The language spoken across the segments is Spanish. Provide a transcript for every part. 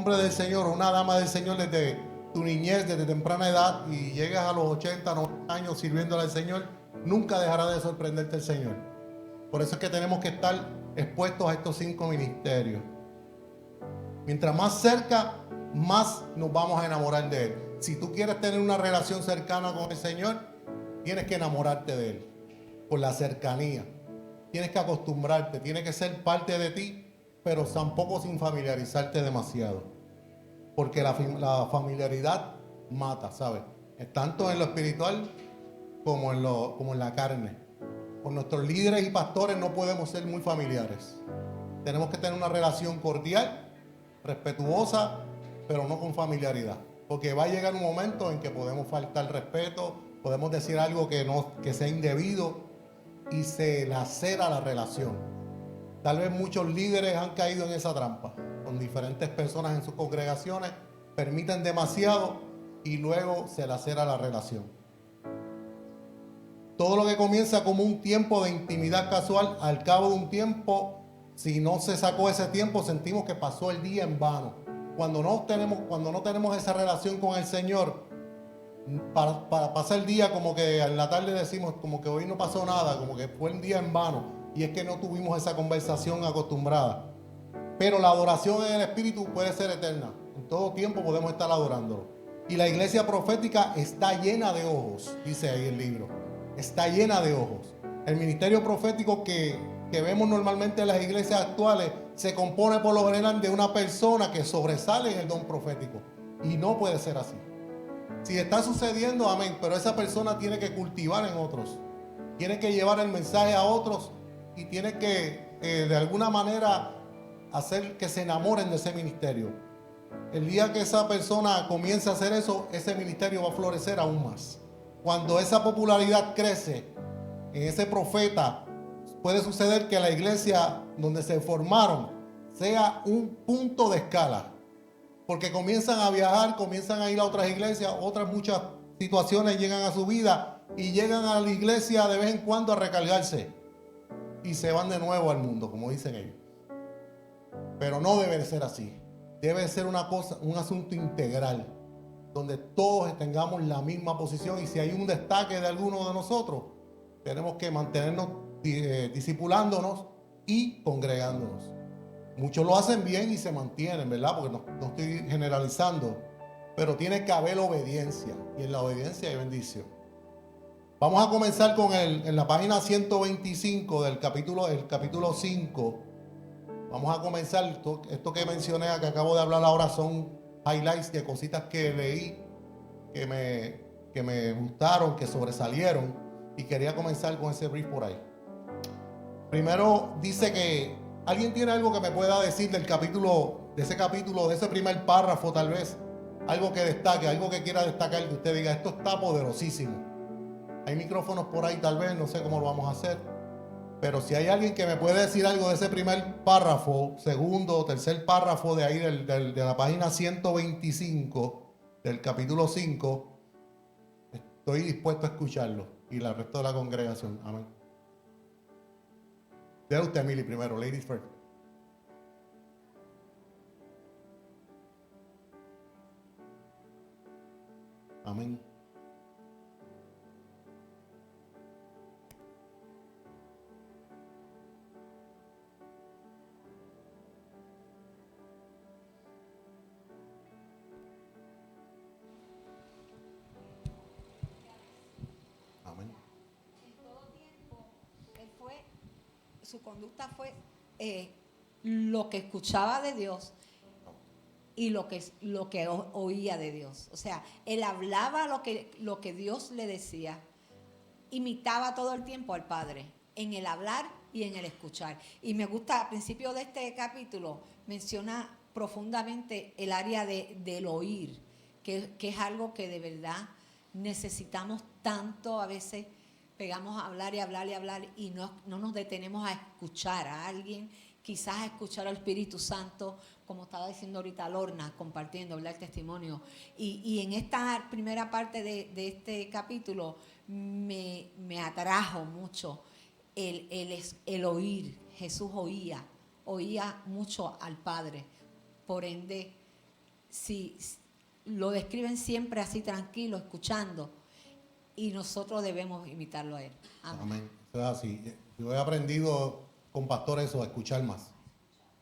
hombre del Señor o una dama del Señor desde tu niñez, desde temprana edad, y llegas a los 80, 90 años sirviéndole al Señor, nunca dejará de sorprenderte el Señor. Por eso es que tenemos que estar expuestos a estos 5 ministerios. Mientras más cerca, más nos vamos a enamorar de Él. Si tú quieres tener una relación cercana con el Señor, tienes que enamorarte de Él, por la cercanía. Tienes que acostumbrarte, tiene que ser parte de ti, pero tampoco sin familiarizarte demasiado. Porque la familiaridad mata, ¿sabes? Tanto en lo espiritual como en la carne. Con nuestros líderes y pastores no podemos ser muy familiares. Tenemos que tener una relación cordial, respetuosa, pero no con familiaridad. Porque va a llegar un momento en que podemos faltar respeto, podemos decir algo que sea indebido y se lacera la relación. Tal vez muchos líderes han caído en esa trampa. Con diferentes personas en sus congregaciones, permiten demasiado y luego se lacera la relación. Todo lo que comienza como un tiempo de intimidad casual, al cabo de un tiempo, si no se sacó ese tiempo, sentimos que pasó el día en vano. Cuando no tenemos esa relación con el Señor, para pasar el día como que en la tarde decimos como que hoy no pasó nada, como que fue un día en vano, y es que no tuvimos esa conversación acostumbrada. Pero la adoración en el Espíritu puede ser eterna. En todo tiempo podemos estar adorándolo. Y la iglesia profética está llena de ojos, dice ahí el libro. Está llena de ojos. El ministerio profético que vemos normalmente en las iglesias actuales se compone por lo general de una persona que sobresale en el don profético. Y no puede ser así. Si está sucediendo, amén, pero esa persona tiene que cultivar en otros. Tiene que llevar el mensaje a otros y tiene que, de alguna manera, hacer que se enamoren de ese ministerio. El día que esa persona comience a hacer eso, ese ministerio va a florecer aún más. Cuando esa popularidad crece en ese profeta, puede suceder que la iglesia donde se formaron sea un punto de escala. Porque comienzan a viajar, comienzan a ir a otras iglesias, otras muchas situaciones llegan a su vida y llegan a la iglesia de vez en cuando a recargarse y se van de nuevo al mundo, como dicen ellos. Pero no debe de ser así. Debe ser una cosa, un asunto integral, donde todos tengamos la misma posición, y si hay un destaque de alguno de nosotros, tenemos que mantenernos discipulándonos y congregándonos. Muchos lo hacen bien y se mantienen, ¿verdad? Porque no estoy generalizando, pero tiene que haber obediencia, y en la obediencia hay bendición. Vamos a comenzar con en la página 125 del capítulo 5. Vamos a comenzar. Esto que mencioné, que acabo de hablar ahora, son highlights de cositas que leí, que me gustaron, que sobresalieron, y quería comenzar con ese brief por ahí. Primero dice que alguien tiene algo que me pueda decir de ese capítulo, de ese primer párrafo, tal vez, algo que destaque, algo que quiera destacar, que usted diga, esto está poderosísimo. Hay micrófonos por ahí, tal vez, no sé cómo lo vamos a hacer. Pero si hay alguien que me puede decir algo de ese primer párrafo, segundo o tercer párrafo de ahí de la página 125 del capítulo 5, estoy dispuesto a escucharlo y el resto de la congregación. Amén. Dé usted, Emily, primero, ladies first. Amén. Su conducta fue lo que escuchaba de Dios y lo que oía de Dios. O sea, él hablaba lo que Dios le decía, imitaba todo el tiempo al Padre en el hablar y en el escuchar. Y me gusta, al principio de este capítulo, menciona profundamente el área del oír, que es algo que de verdad necesitamos tanto. A veces pegamos a hablar y hablar y hablar y no nos detenemos a escuchar a alguien, quizás a escuchar al Espíritu Santo, como estaba diciendo ahorita Lorna, compartiendo, ¿verdad?, el testimonio. Y en esta primera parte de este capítulo me atrajo mucho el oír. Jesús oía mucho al Padre, por ende si lo describen siempre así tranquilo, escuchando, y nosotros debemos imitarlo a él. Amén. Amén. Eso es así. Yo he aprendido con Pastor eso, a escuchar más.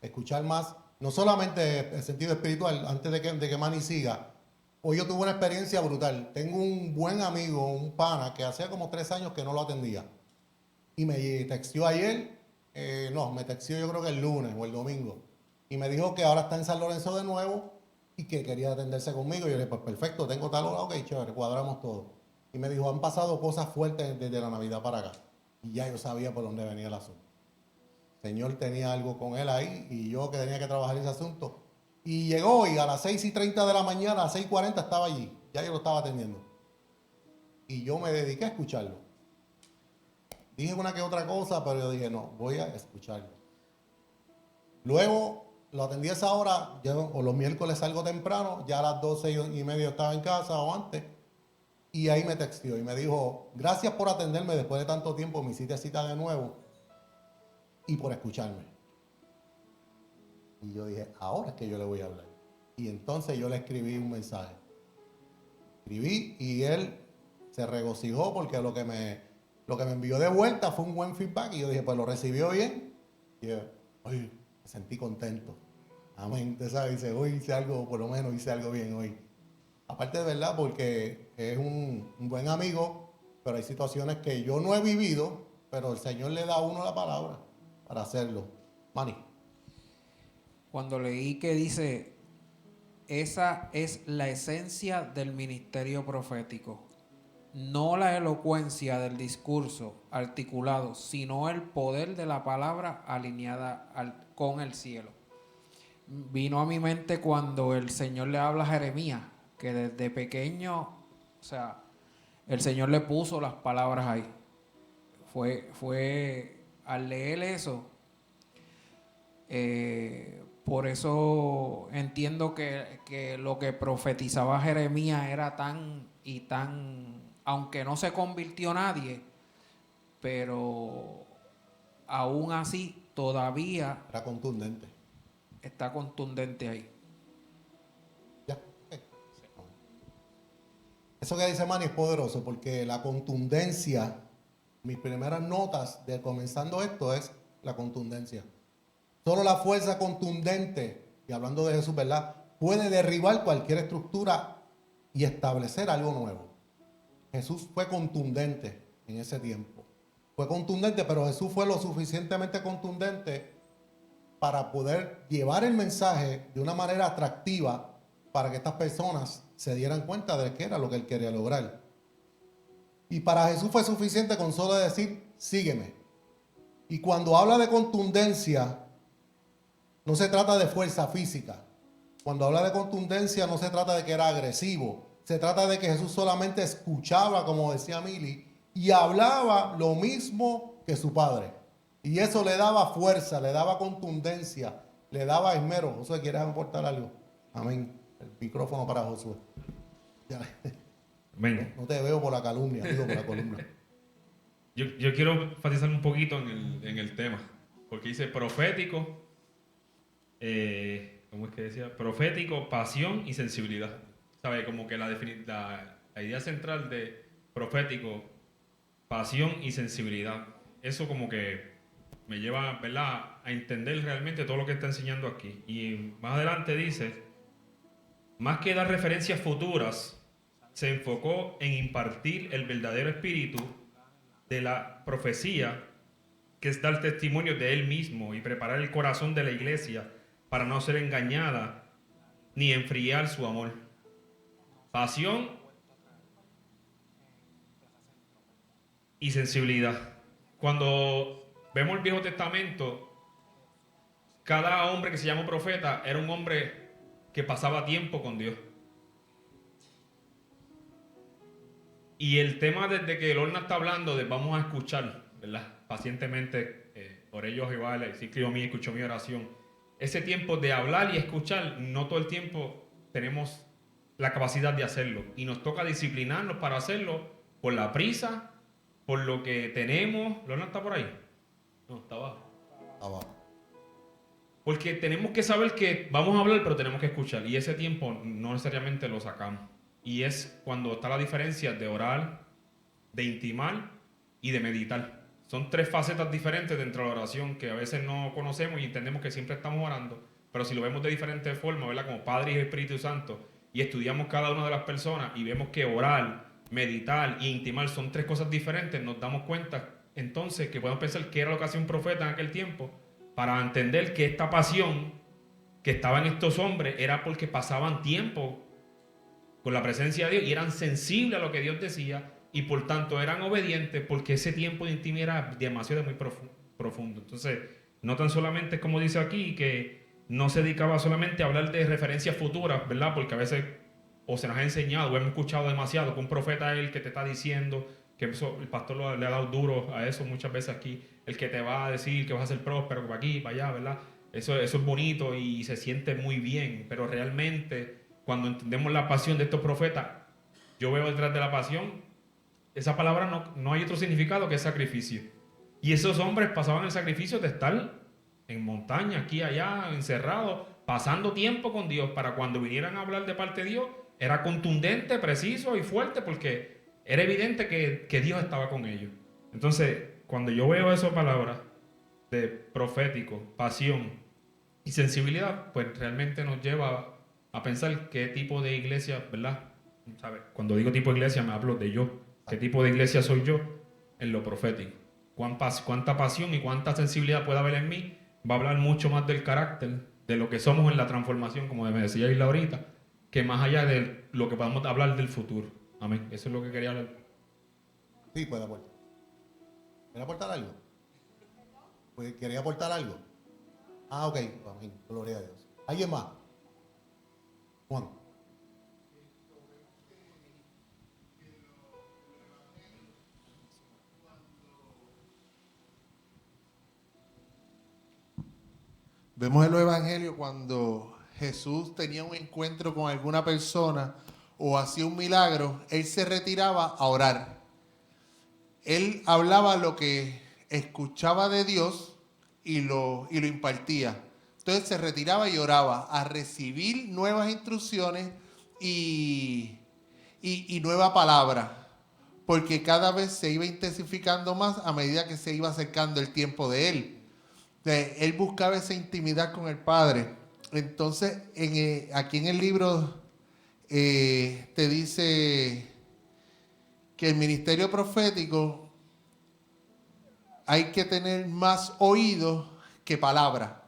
Escuchar más, no solamente en el sentido espiritual, antes de que Manny siga. Hoy yo tuve una experiencia brutal. Tengo un buen amigo, un pana, que hacía como 3 años que no lo atendía. Y me texteó ayer, me texteó yo creo que el lunes o el domingo. Y me dijo que ahora está en San Lorenzo de nuevo y que quería atenderse conmigo. Y yo le dije, pues perfecto, tengo tal hora, ok, chévere, cuadramos todo. Y me dijo, han pasado cosas fuertes desde la Navidad para acá. Y ya yo sabía por dónde venía el asunto. El Señor tenía algo con él ahí y yo que tenía que trabajar ese asunto. Y llegó y a las 6:30 de la mañana, a las 6:40 estaba allí. Ya yo lo estaba atendiendo. Y yo me dediqué a escucharlo. Dije una que otra cosa, pero yo dije, no, voy a escucharlo. Luego lo atendí a esa hora, o los miércoles salgo temprano, ya a las 12:30 estaba en casa o antes. Y ahí me texteó y me dijo, gracias por atenderme después de tanto tiempo, me hiciste cita de nuevo y por escucharme. Y yo dije, ahora es que yo le voy a hablar. Y entonces yo le escribí un mensaje. Escribí y él se regocijó porque lo que me envió de vuelta fue un buen feedback. Y yo dije, pues lo recibió bien. Y yo, oye, me sentí contento. Amén. Usted sabe, dice, hoy hice algo, por lo menos hice algo bien hoy. Aparte de verdad, porque es un buen amigo, pero hay situaciones que yo no he vivido, pero el Señor le da a uno la palabra para hacerlo. Manny. Cuando leí que dice, esa es la esencia del ministerio profético, no la elocuencia del discurso articulado, sino el poder de la palabra alineada con el cielo. Vino a mi mente cuando el Señor le habla a Jeremías, que desde pequeño, o sea, el Señor le puso las palabras ahí. Fue al leer eso, por eso entiendo que lo que profetizaba Jeremías era tan, aunque no se convirtió nadie, pero aún así todavía Era contundente. está contundente ahí. Ya. Eso que dice Manny es poderoso porque la contundencia, mis primeras notas de comenzando esto es la contundencia. Solo la fuerza contundente, y hablando de Jesús, ¿verdad?, puede derribar cualquier estructura y establecer algo nuevo. Jesús fue contundente en ese tiempo. Fue contundente, pero Jesús fue lo suficientemente contundente para poder llevar el mensaje de una manera atractiva para que estas personas se dieran cuenta de qué era lo que él quería lograr. Y para Jesús fue suficiente con solo decir, sígueme. Y cuando habla de contundencia, no se trata de fuerza física. Cuando habla de contundencia, no se trata de que era agresivo. Se trata de que Jesús solamente escuchaba, como decía Mili, y hablaba lo mismo que su Padre. Y eso le daba fuerza, le daba contundencia, le daba esmero. Josué, ¿quieres aportar algo? Amén. El micrófono para Josué. Ya. Amén. No te veo por la calumnia, digo por la columna. Yo quiero enfatizar un poquito en el tema, porque dice profético, ¿cómo es que decía? Profético, pasión y sensibilidad. ¿Sabe? Como que la idea central de profético, pasión y sensibilidad. Eso como que me lleva, ¿verdad?, a entender realmente todo lo que está enseñando aquí. Y más adelante dice, más que dar referencias futuras, se enfocó en impartir el verdadero espíritu de la profecía, que es dar testimonio de él mismo y preparar el corazón de la iglesia para no ser engañada ni enfriar su amor. Pasión y sensibilidad. Cuando vemos el Viejo Testamento, cada hombre que se llamó profeta era un hombre que pasaba tiempo con Dios. Y el tema desde que el Orna está hablando de vamos a escuchar, ¿verdad?, pacientemente, por ellos Jehová, sí escribió a mí, escuchó mi oración. Ese tiempo de hablar y escuchar, no todo el tiempo tenemos la capacidad de hacerlo. Y nos toca disciplinarnos para hacerlo por la prisa, por lo que tenemos. ¿El Orna está por ahí? No, está abajo. Abajo. Porque tenemos que saber que vamos a hablar, pero tenemos que escuchar. Y ese tiempo no necesariamente lo sacamos. Y es cuando está la diferencia de orar, de intimar y de meditar. Son tres facetas diferentes dentro de la oración que a veces no conocemos y entendemos que siempre estamos orando. Pero si lo vemos de diferentes formas, ¿verdad? Como Padre y Espíritu Santo, y estudiamos cada una de las personas y vemos que orar, meditar e intimar son tres cosas diferentes, nos damos cuenta entonces que podemos pensar qué era lo que hacía un profeta en aquel tiempo, para entender que esta pasión que estaba en estos hombres era porque pasaban tiempo con la presencia de Dios y eran sensibles a lo que Dios decía y por tanto eran obedientes porque ese tiempo de intimidad era demasiado muy profundo. Entonces, no tan solamente como dice aquí que no se dedicaba solamente a hablar de referencias futuras, ¿verdad? Porque a veces o se nos ha enseñado o hemos escuchado demasiado que un profeta es el que te está diciendo, que eso, el pastor le ha dado duro a eso muchas veces aquí, el que te va a decir que vas a ser próspero para aquí, para allá, ¿verdad? Eso es bonito y se siente muy bien, pero realmente cuando entendemos la pasión de estos profetas, yo veo detrás de la pasión, esa palabra no hay otro significado que sacrificio. Y esos hombres pasaban el sacrificio de estar en montaña, aquí, allá, encerrados, pasando tiempo con Dios, para cuando vinieran a hablar de parte de Dios, era contundente, preciso y fuerte, porque era evidente que Dios estaba con ellos. Entonces, cuando yo veo esas palabras de profético, pasión y sensibilidad, pues realmente nos lleva a pensar qué tipo de iglesia, ¿verdad? ¿Sabe? Cuando digo tipo de iglesia me hablo de yo. ¿Qué tipo de iglesia soy yo en lo profético? Cuánta pasión y cuánta sensibilidad puede haber en mí va a hablar mucho más del carácter, de lo que somos en la transformación, como me decía Isla ahorita, que más allá de lo que podamos hablar del futuro. Amén. Eso es lo que quería hablar. Sí, puede aportar. ¿Quiere aportar algo? Pues, ¿quería aportar algo? Ah, ok. Amén. Gloria a Dios. ¿Alguien más? Juan. Vemos en los evangelios cuando Jesús tenía un encuentro con alguna persona o hacía un milagro, él se retiraba a orar. Él hablaba lo que escuchaba de Dios y lo impartía. Entonces se retiraba y oraba a recibir nuevas instrucciones y nueva palabra, porque cada vez se iba intensificando más a medida que se iba acercando el tiempo de él. Él buscaba esa intimidad con el Padre. Entonces, aquí en el libro te dice que el ministerio profético hay que tener más oídos que palabra.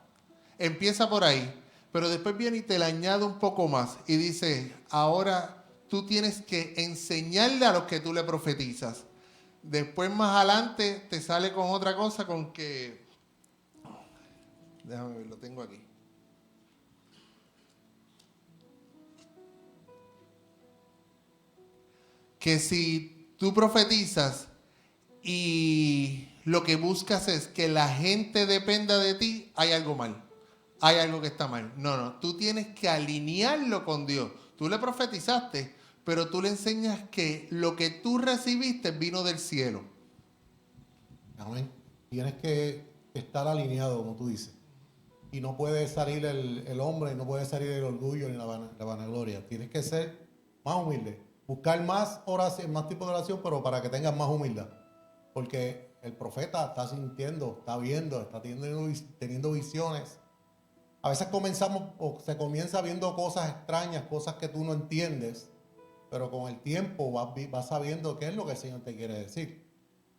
Empieza por ahí, pero después viene y te le añade un poco más y dice, ahora tú tienes que enseñarle a los que tú le profetizas. Después más adelante te sale con otra cosa, con que... Déjame ver, lo tengo aquí. Que si tú profetizas y lo que buscas es que la gente dependa de ti, hay algo mal. Hay algo que está mal. No, tú tienes que alinearlo con Dios. Tú le profetizaste, pero tú le enseñas que lo que tú recibiste vino del cielo. Amén. Tienes que estar alineado, como tú dices. Y no puede salir el hombre, no puede salir el orgullo ni la vanagloria. Tienes que ser más humilde. Buscar más oración, más tipo de oración, pero para que tengas más humildad. Porque el profeta está sintiendo, está viendo, está teniendo visiones. A veces comenzamos o se comienza viendo cosas extrañas, cosas que tú no entiendes, pero con el tiempo vas sabiendo qué es lo que el Señor te quiere decir.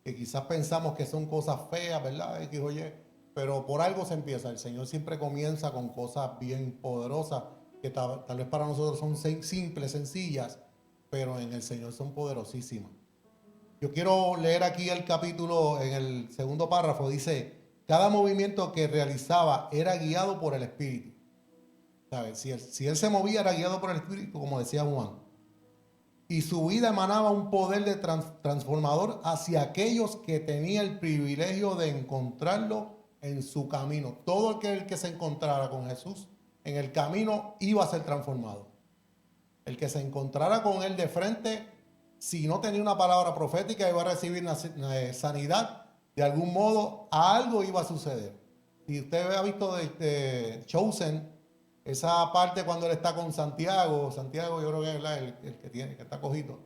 Que quizás pensamos que son cosas feas, ¿verdad? X, oye, pero por algo se empieza. El Señor siempre comienza con cosas bien poderosas, que tal vez para nosotros son simples, sencillas, pero en el Señor son poderosísimas. Yo quiero leer aquí el capítulo, en el segundo párrafo, dice, cada movimiento que realizaba era guiado por el Espíritu. ¿Sabes? Si él se movía era guiado por el Espíritu, como decía Juan. Y su vida emanaba un poder de transformador hacia aquellos que tenían el privilegio de encontrarlo en su camino. Todo aquel que se encontrara con Jesús en el camino iba a ser transformado. El que se encontrara con él de frente, si no tenía una palabra profética, iba a recibir sanidad. De algún modo, a algo iba a suceder. Si usted ha visto de Chosen, esa parte cuando él está con Santiago, Santiago yo creo que es el que tiene, que está cojito.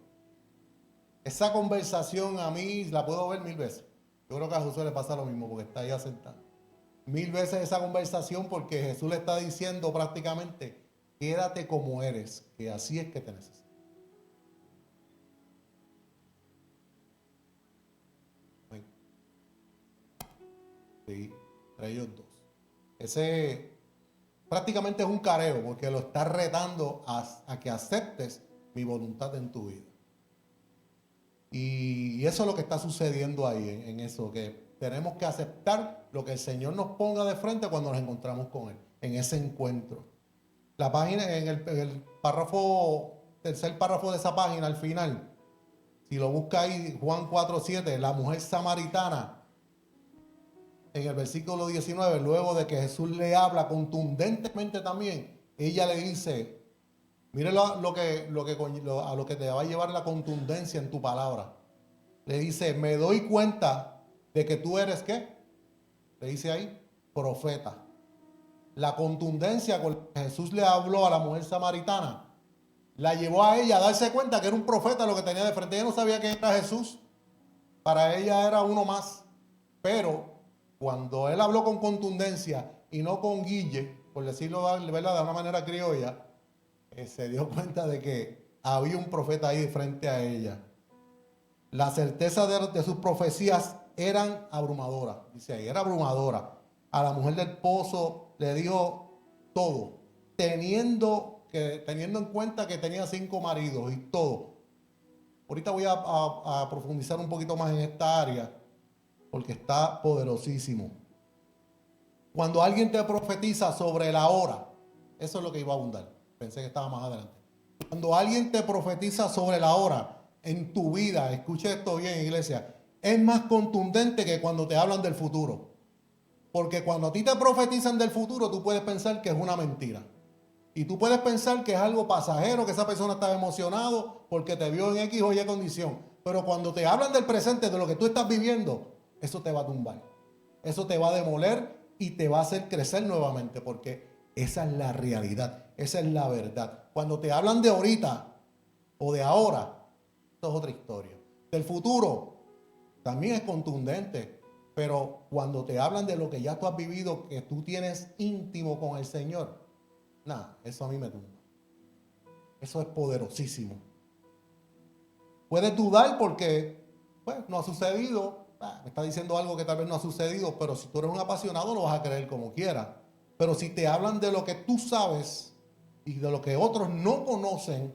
Esa conversación a mí la puedo ver 1000 veces. Yo creo que a Josué le pasa lo mismo porque está ahí sentado. 1000 veces esa conversación porque Jesús le está diciendo prácticamente, quédate como eres, que así es que te necesito. Sí, entre ellos dos. Ese prácticamente es un careo porque lo está retando a que aceptes mi voluntad en tu vida. Y eso es lo que está sucediendo ahí en eso, que tenemos que aceptar lo que el Señor nos ponga de frente cuando nos encontramos con Él, en ese encuentro. La página, en el párrafo, tercer párrafo de esa página, al final, si lo busca ahí, Juan 4:7, la mujer samaritana, en el versículo 19, luego de que Jesús le habla contundentemente también, ella le dice, mire a lo que te va a llevar la contundencia en tu palabra. Le dice, me doy cuenta de que tú eres, ¿qué? Le dice ahí, profeta. La contundencia con la que Jesús le habló a la mujer samaritana la llevó a ella a darse cuenta que era un profeta lo que tenía de frente. Ella no sabía que era Jesús. Para ella era uno más. Pero cuando él habló con contundencia y no con guille, por decirlo ¿verdad? De una manera criolla, se dio cuenta de que había un profeta ahí de frente a ella. La certeza de sus profecías eran abrumadoras. Dice ahí, era abrumadora. A la mujer del pozo le dijo todo, teniendo en cuenta que tenía 5 maridos y todo. Ahorita voy a profundizar un poquito más en esta área porque está poderosísimo. Cuando alguien te profetiza sobre la hora, eso es lo que iba a abundar. Pensé que estaba más adelante. Cuando alguien te profetiza sobre la hora en tu vida, escuche esto bien, iglesia, es más contundente que cuando te hablan del futuro. Porque cuando a ti te profetizan del futuro, tú puedes pensar que es una mentira. Y tú puedes pensar que es algo pasajero, que esa persona estaba emocionado porque te vio en X o Y condición. Pero cuando te hablan del presente, de lo que tú estás viviendo, eso te va a tumbar. Eso te va a demoler y te va a hacer crecer nuevamente porque esa es la realidad, esa es la verdad. Cuando te hablan de ahorita o de ahora, eso es otra historia. Del futuro también es contundente, pero cuando te hablan de lo que ya tú has vivido, que tú tienes íntimo con el Señor, nada, eso a mí me tumba. Eso es poderosísimo. Puedes dudar porque pues, no ha sucedido. Me está diciendo algo que tal vez no ha sucedido, pero si tú eres un apasionado lo vas a creer como quieras. Pero si te hablan de lo que tú sabes y de lo que otros no conocen,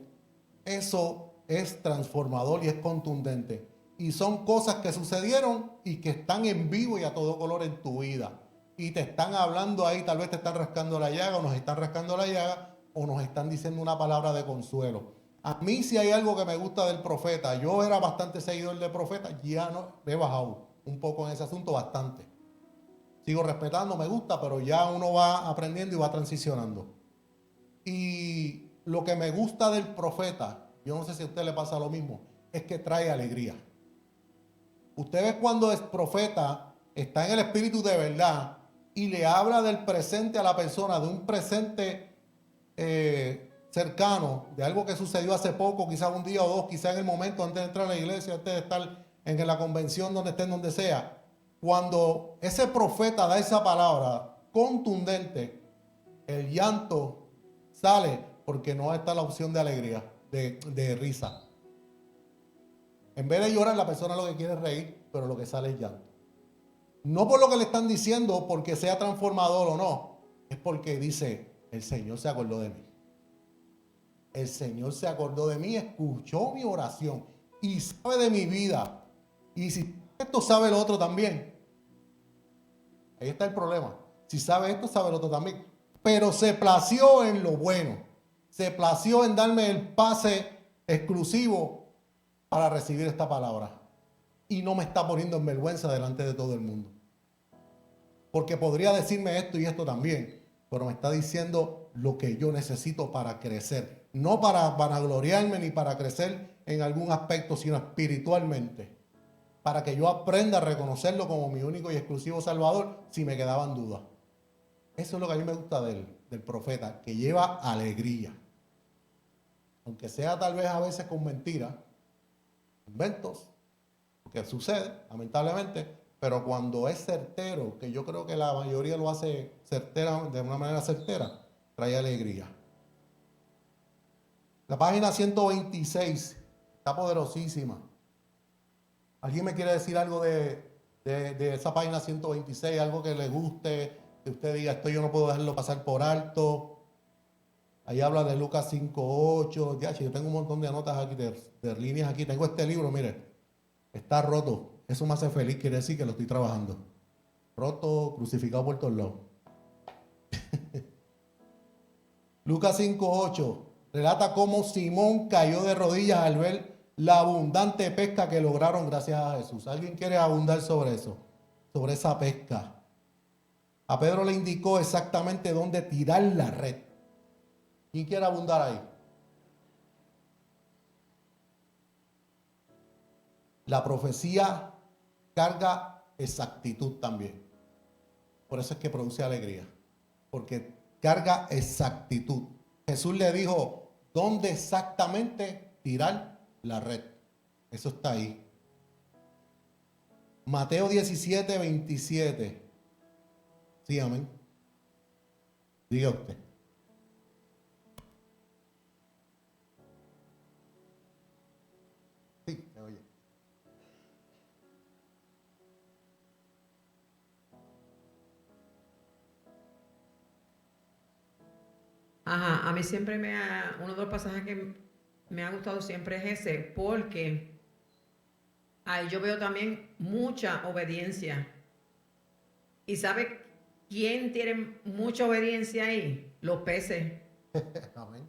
eso es transformador y es contundente. Y son cosas que sucedieron y que están en vivo y a todo color en tu vida. Y te están hablando ahí, tal vez te están rascando la llaga o nos están rascando la llaga o nos están diciendo una palabra de consuelo. A mí si hay algo que me gusta del profeta, yo era bastante seguidor del profeta, ya no, he bajado un poco en ese asunto bastante. Sigo respetando, me gusta, pero ya uno va aprendiendo y va transicionando. Y lo que me gusta del profeta, yo no sé si a usted le pasa lo mismo, es que trae alegría. Usted ve cuando es profeta, está en el espíritu de verdad y le habla del presente a la persona, de un presente cercano, de algo que sucedió hace poco, quizás un día o dos, quizás en el momento antes de entrar a la iglesia, antes de estar en la convención, donde estén, donde sea. Cuando ese profeta da esa palabra contundente, el llanto sale porque no está la opción de alegría, de risa. En vez de llorar, la persona lo que quiere es reír, pero lo que sale es llanto. No por lo que le están diciendo, porque sea transformador o no, es porque dice, el Señor se acordó de mí. El Señor se acordó de mí, escuchó mi oración y sabe de mi vida. Y si esto sabe el otro también. Ahí está el problema. Si sabe esto, sabe el otro también. Pero se plació en lo bueno. Se plació en darme el pase exclusivo para recibir esta palabra. Y no me está poniendo en vergüenza delante de todo el mundo. Porque podría decirme esto y esto también. Pero me está diciendo lo que yo necesito para crecer. No para vanagloriarme ni para crecer en algún aspecto, sino espiritualmente. Para que yo aprenda a reconocerlo como mi único y exclusivo Salvador si me quedaban dudas. Eso es lo que a mí me gusta del profeta, que lleva alegría. Aunque sea tal vez a veces con mentiras, inventos, que sucede, lamentablemente, pero cuando es certero, que yo creo que la mayoría lo hace certera, de una manera certera, trae alegría. La página 126 está poderosísima. ¿Alguien me quiere decir algo de esa página 126? Algo que le guste, que usted diga, esto yo no puedo dejarlo pasar por alto. Ahí habla de Lucas 5:8. Ya, yo tengo un montón de notas aquí, de líneas aquí. Tengo este libro, mire, está roto. Eso me hace feliz, quiere decir que lo estoy trabajando. Roto, crucificado por todos lados. Lucas 5:8 relata cómo Simón cayó de rodillas al ver la abundante pesca que lograron gracias a Jesús. ¿Alguien quiere abundar sobre eso? Sobre esa pesca. A Pedro le indicó exactamente dónde tirar la red. ¿Quién quiere abundar ahí? La profecía carga exactitud también. Por eso es que produce alegría. Porque carga exactitud. Jesús le dijo dónde exactamente tirar la red. Eso está ahí. Mateo 17:27. Sí, amén. Diga usted. Sí, me oye. Ajá, a mí siempre uno de los pasajes que me ha gustado siempre es ese, porque ahí yo veo también mucha obediencia. ¿Y sabe quién tiene mucha obediencia ahí? Los peces. Amén.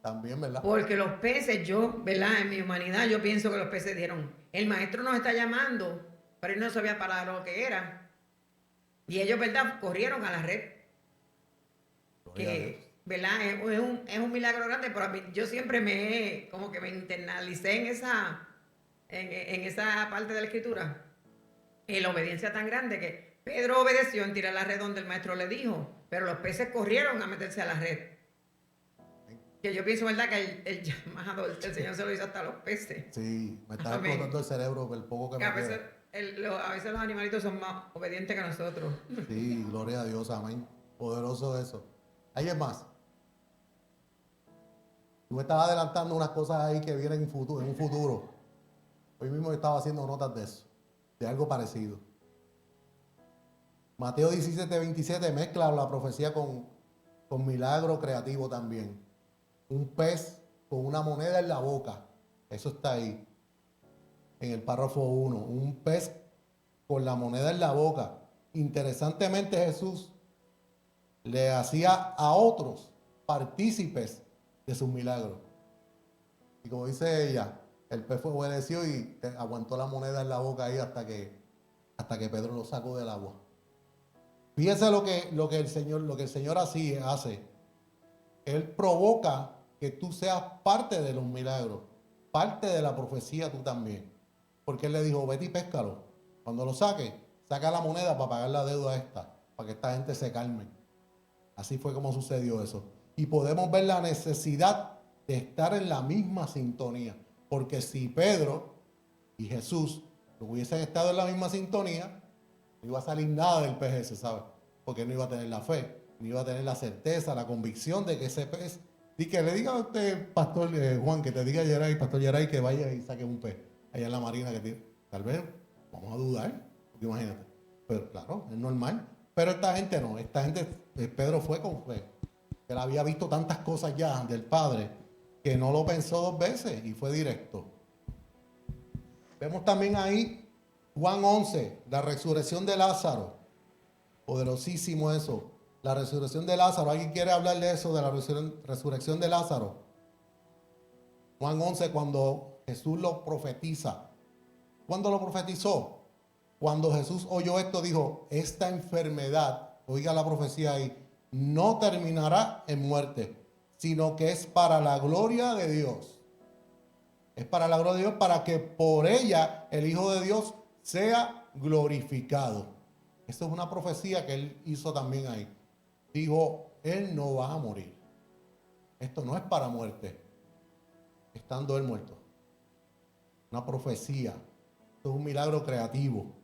También, ¿verdad? Porque los peces, yo, ¿verdad? En mi humanidad, yo pienso que los peces dijeron, el maestro nos está llamando, pero él no sabía para lo que era. Y ellos, ¿verdad? Corrieron a la red. Gloria a Dios. ¿Verdad? Es un milagro grande, pero a mí, yo siempre como que me internalicé en esa parte de la escritura. Y la obediencia tan grande que Pedro obedeció en tirar la red donde el maestro le dijo, pero los peces corrieron a meterse a la red. Que yo pienso, ¿verdad? Que el llamado, el Señor se lo hizo hasta a los peces. Sí, me está Amén. explotando el cerebro el poco que Que me a veces, queda. a veces los animalitos son más obedientes que nosotros. Sí, gloria a Dios, amén. Poderoso eso. ¿Alguien más? Tú me estabas adelantando unas cosas ahí que vienen en un futuro. Hoy mismo estaba haciendo notas de eso, de algo parecido. Mateo 17:27 mezcla la profecía con milagro creativo también. Un pez con una moneda en la boca. Eso está ahí, en el párrafo 1. Un pez con la moneda en la boca. Interesantemente, Jesús le hacía a otros partícipes de sus milagros. Y como dice ella, el pez fue obedeció y aguantó la moneda en la boca ahí hasta que Pedro lo sacó del agua. Fíjese lo que el Señor así hace. Él provoca que tú seas parte de los milagros, parte de la profecía tú también. Porque Él le dijo, vete y péscalo. Cuando lo saque, saca la moneda para pagar la deuda esta, para que esta gente se calme. Así fue como sucedió eso. Y podemos ver la necesidad de estar en la misma sintonía. Porque si Pedro y Jesús no hubiesen estado en la misma sintonía, no iba a salir nada del pez ese, ¿sabes? Porque no iba a tener la fe, no iba a tener la certeza, la convicción de que ese pez... Y que le diga a usted, Pastor Juan, que te diga a Pastor Yeray, que vaya y saque un pez allá en la marina que tiene. Tal vez vamos a dudar, porque imagínate. Pero claro, es normal. Pero esta gente no, esta gente, Pedro fue con fe. Él había visto tantas cosas ya del Padre que no lo pensó dos veces y fue directo. Vemos también ahí Juan 11, la resurrección de Lázaro. Poderosísimo eso. La resurrección de Lázaro. ¿Alguien quiere hablar de eso, de la resurrección de Lázaro? Juan 11, cuando Jesús lo profetiza. ¿Cuándo lo profetizó? Cuando Jesús oyó esto, dijo, esta enfermedad, oiga la profecía ahí, no terminará en muerte, sino que es para la gloria de Dios. Es para la gloria de Dios, para que por ella el Hijo de Dios sea glorificado. Esa es una profecía que Él hizo también ahí. dijo, él no va a morir. Esto no es para muerte, estando él muerto. Una profecía. Esto es un milagro creativo.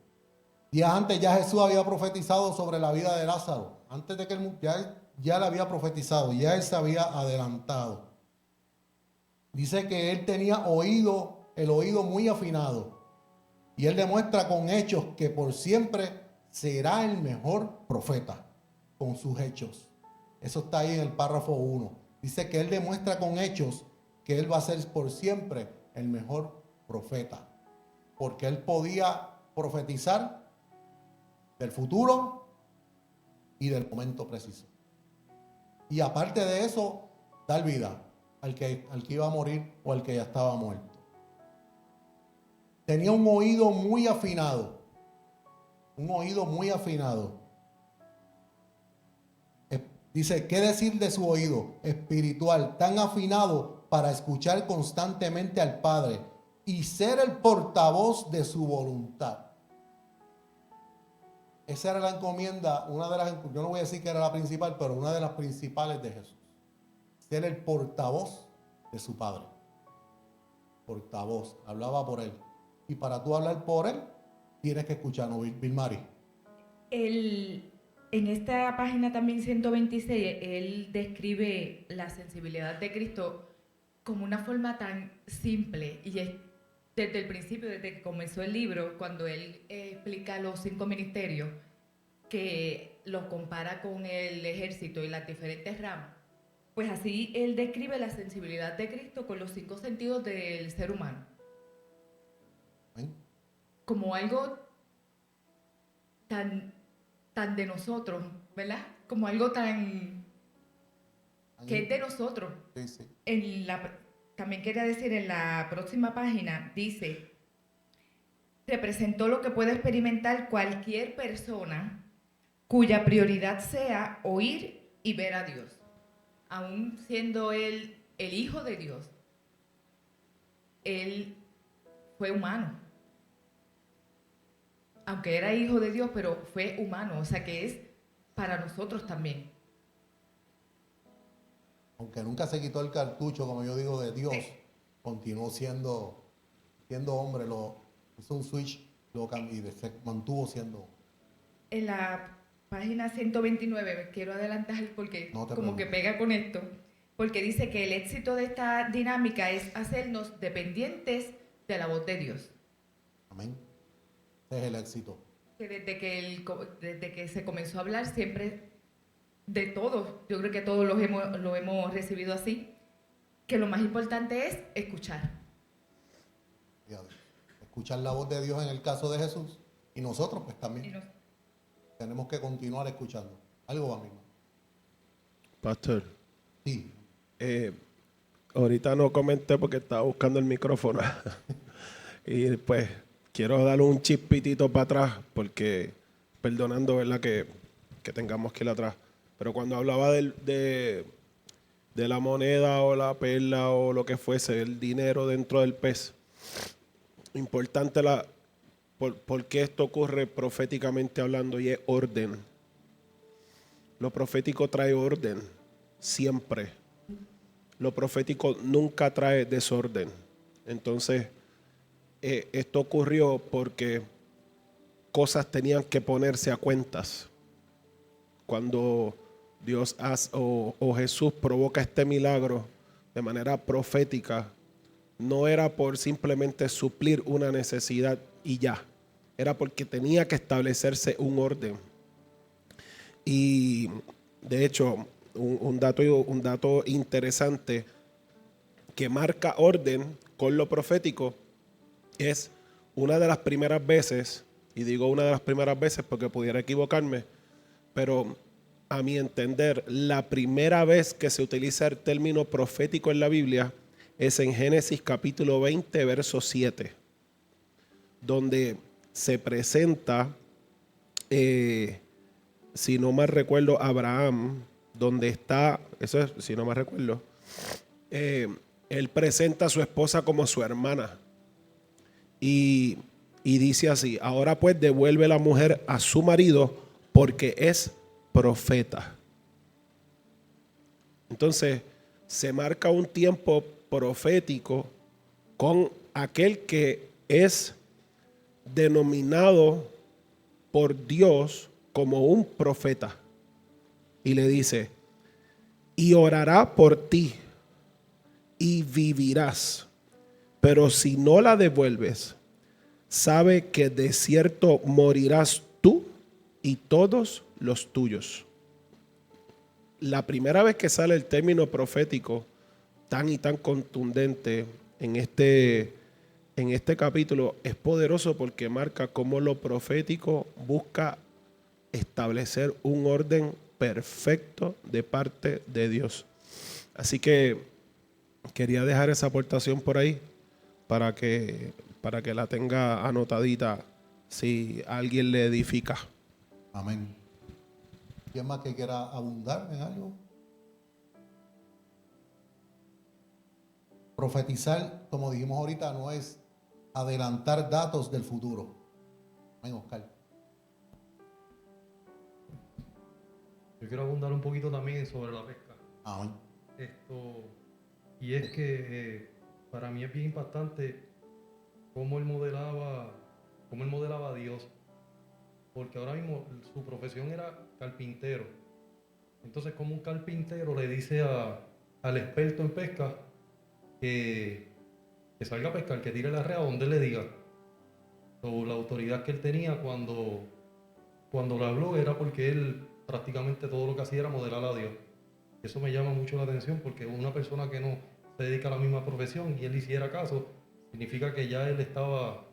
Días antes ya Jesús había profetizado sobre la vida de Lázaro. Antes de que él ya le había profetizado, ya él se había adelantado. Dice que él tenía el oído muy afinado. Y él demuestra con hechos que por siempre será el mejor profeta, con sus hechos. Eso está ahí en el párrafo 1. Dice que él demuestra con hechos que él va a ser por siempre el mejor profeta. Porque él podía profetizar del futuro y del momento preciso. Y aparte de eso, dar vida al que iba a morir o al que ya estaba muerto. Tenía un oído muy afinado. Un oído muy afinado. Dice, ¿qué decir de su oído espiritual tan afinado para escuchar constantemente al Padre y ser el portavoz de su voluntad? Esa era la encomienda, yo no voy a decir que era la principal, pero una de las principales de Jesús. Ser el portavoz de su Padre. Portavoz, hablaba por él. Y para tú hablar por él, tienes que escucharnos, Vilmari. En esta página también 126, él describe la sensibilidad de Cristo como una forma tan simple, y es desde el principio, desde que comenzó el libro, cuando él explica los 5 ministerios, que los compara con el ejército y las diferentes ramas, pues así él describe la sensibilidad de Cristo con los 5 sentidos del ser humano. ¿Ven? Como algo tan de nosotros, ¿verdad? Como algo tan que es de nosotros. Sí, sí. También quería decir, en la próxima página dice, representó lo que puede experimentar cualquier persona cuya prioridad sea oír y ver a Dios, aún siendo él el Hijo de Dios. Él fue humano. Aunque era hijo de Dios, pero fue humano, o sea que es para nosotros también. Aunque nunca se quitó el cartucho, como yo digo, de Dios, Sí. continuó siendo hombre, hizo un switch y se mantuvo siendo. En la página 129, me quiero adelantar porque No te como que preocupes. pega con esto, porque dice que el éxito de esta dinámica es hacernos dependientes de la voz de Dios. Amén. Ese es el éxito. Que desde que se comenzó a hablar siempre de todos, yo creo que todos lo hemos recibido así, que lo más importante es escuchar. Escuchar la voz de Dios en el caso de Jesús. Y nosotros pues también Y nos- tenemos que continuar escuchando. Algo va, mismo. Pastor, Sí. ahorita no comenté porque estaba buscando el micrófono. Y pues quiero darle un chispitito para atrás porque, perdonando, ¿verdad? Que tengamos que ir atrás. Pero cuando hablaba de la moneda o la perla o lo que fuese, el dinero dentro del pez, importante por qué esto ocurre proféticamente hablando, y es orden. Lo profético trae orden, siempre. Lo profético nunca trae desorden. Entonces, esto ocurrió porque cosas tenían que ponerse a cuentas. Cuando Dios o Jesús provoca este milagro de manera profética, no era por simplemente suplir una necesidad y ya. Era porque tenía que establecerse un orden. Y de hecho, un dato interesante que marca orden con lo profético es una de las primeras veces, y digo una de las primeras veces porque pudiera equivocarme, pero a mi entender, la primera vez que se utiliza el término profético en la Biblia es en Génesis capítulo 20, verso 7, donde se presenta, si no mal recuerdo, Abraham, donde está, eso es, si no mal recuerdo, él presenta a su esposa como su hermana. Y dice así: ahora pues devuelve la mujer a su marido porque es profeta. Entonces, se marca un tiempo profético con aquel que es denominado por Dios como un profeta. Y le dice, y orará por ti y vivirás. Pero si no la devuelves, sabe que de cierto morirás tú y todos los tuyos. La primera vez que sale el término profético tan y tan contundente en este capítulo es poderoso porque marca cómo lo profético busca establecer un orden perfecto de parte de Dios. Así que quería dejar esa aportación por ahí para que la tenga anotadita si alguien le edifica. Amén. ¿Quién más que quiera abundar en algo? Profetizar, como dijimos ahorita, no es adelantar datos del futuro. Amén, Oscar. Yo quiero abundar un poquito también sobre la pesca. Amén. Y es que para mí es bien impactante cómo él modelaba a Dios. Porque ahora mismo su profesión era carpintero. Entonces, como un carpintero le dice al experto en pesca que salga a pescar, que tire la red a donde le diga. La autoridad que él tenía cuando le habló era porque él prácticamente todo lo que hacía era modelar a Dios. Eso me llama mucho la atención porque una persona que no se dedica a la misma profesión y él hiciera caso, significa que ya él estaba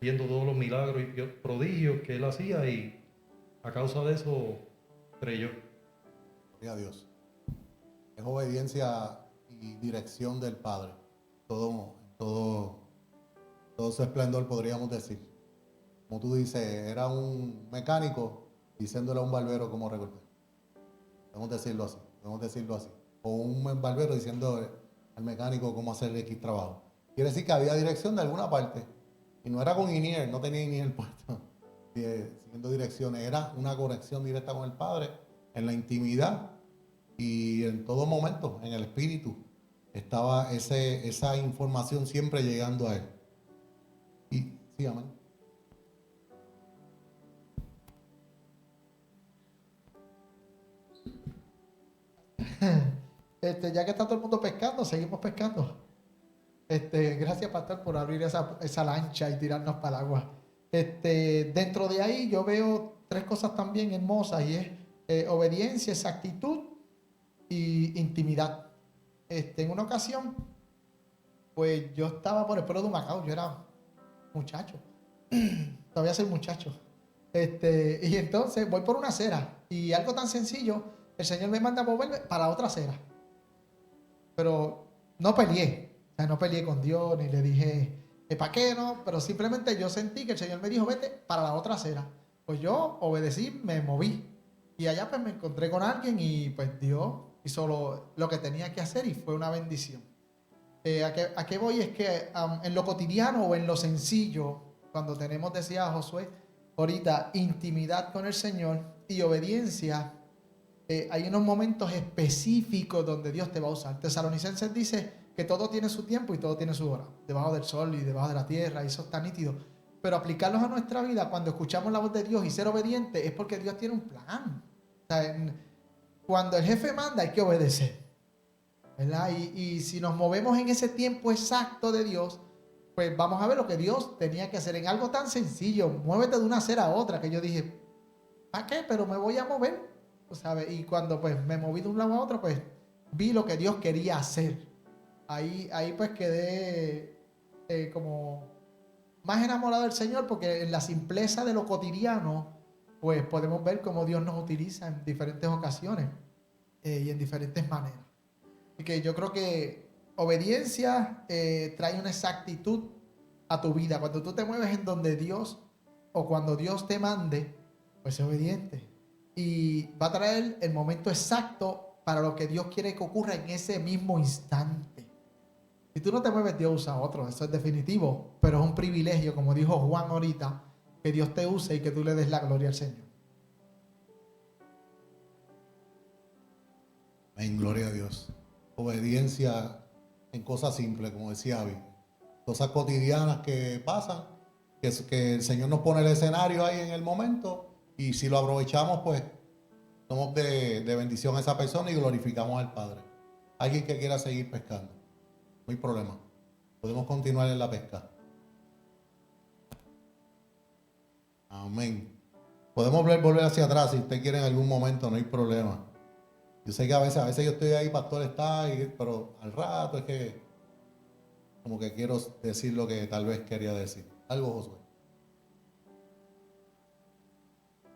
viendo todos los milagros y prodigios que él hacía y a causa de eso creyó. Gloria a Dios. Es obediencia y dirección del Padre. Todo su esplendor, podríamos decir. Como tú dices, era un mecánico diciéndole a un barbero cómo recortar. Podemos decirlo así. O un barbero diciendo al mecánico cómo hacer X trabajo. Quiere decir que había dirección de alguna parte. Y no era con INIER, no tenía INIER puesto, siguiendo direcciones. Era una conexión directa con el Padre, en la intimidad y en todo momento, en el Espíritu. Estaba esa información siempre llegando a él. Y sí, amén. Ya que está todo el mundo pescando, seguimos pescando. Gracias, pastor, por abrir esa lancha y tirarnos para el agua. Dentro de ahí yo veo tres cosas también hermosas y es obediencia, exactitud y intimidad. En una ocasión, pues yo estaba por el pueblo de Humacao, yo era muchacho, todavía soy muchacho. Y entonces voy por una acera y algo tan sencillo, el Señor me manda a moverme para otra acera. Pero no peleé. O sea, no peleé con Dios, ni le dije, ¿para qué no? Pero simplemente yo sentí que el Señor me dijo, vete para la otra acera. Pues yo obedecí, me moví. Y allá pues me encontré con alguien y pues Dios hizo lo que tenía que hacer y fue una bendición. ¿A qué voy? Es que en lo cotidiano o en lo sencillo, cuando tenemos, decía Josué ahorita, intimidad con el Señor y obediencia, hay unos momentos específicos donde Dios te va a usar. Tesalonicenses dice que todo tiene su tiempo y todo tiene su hora, debajo del sol y debajo de la tierra, y eso está nítido. Pero aplicarlos a nuestra vida cuando escuchamos la voz de Dios y ser obediente es porque Dios tiene un plan. O sea, cuando el jefe manda hay que obedecer, ¿verdad? Y si nos movemos en ese tiempo exacto de Dios, pues vamos a ver lo que Dios tenía que hacer en algo tan sencillo. Muévete de una acera a otra, que yo dije, ¿para qué? Pero me voy a mover, ¿sabes? Y cuando pues me moví de un lado a otro, pues vi lo que Dios quería hacer. Ahí pues quedé como más enamorado del Señor, porque en la simpleza de lo cotidiano pues podemos ver cómo Dios nos utiliza en diferentes ocasiones y en diferentes maneras. Y que yo creo que obediencia trae una exactitud a tu vida. Cuando tú te mueves en donde Dios o cuando Dios te mande, pues sé obediente. Y va a traer el momento exacto para lo que Dios quiere que ocurra en ese mismo instante. Si tú no te mueves, Dios usa a otro, eso es definitivo, pero es un privilegio, como dijo Juan ahorita, que Dios te use y que tú le des la gloria al Señor. Amén, gloria a Dios. Obediencia en cosas simples, como decía Abby. Cosas cotidianas que pasan, que el Señor nos pone el escenario ahí en el momento, y si lo aprovechamos, pues somos de bendición a esa persona y glorificamos al Padre. Alguien que quiera seguir pescando, no hay problema. Podemos continuar en la pesca. Amén. Podemos volver hacia atrás si usted quiere en algún momento, no hay problema. Yo sé que a veces yo estoy ahí, pastor está ahí, pero al rato es que como que quiero decir lo que tal vez quería decir. Algo, Josué.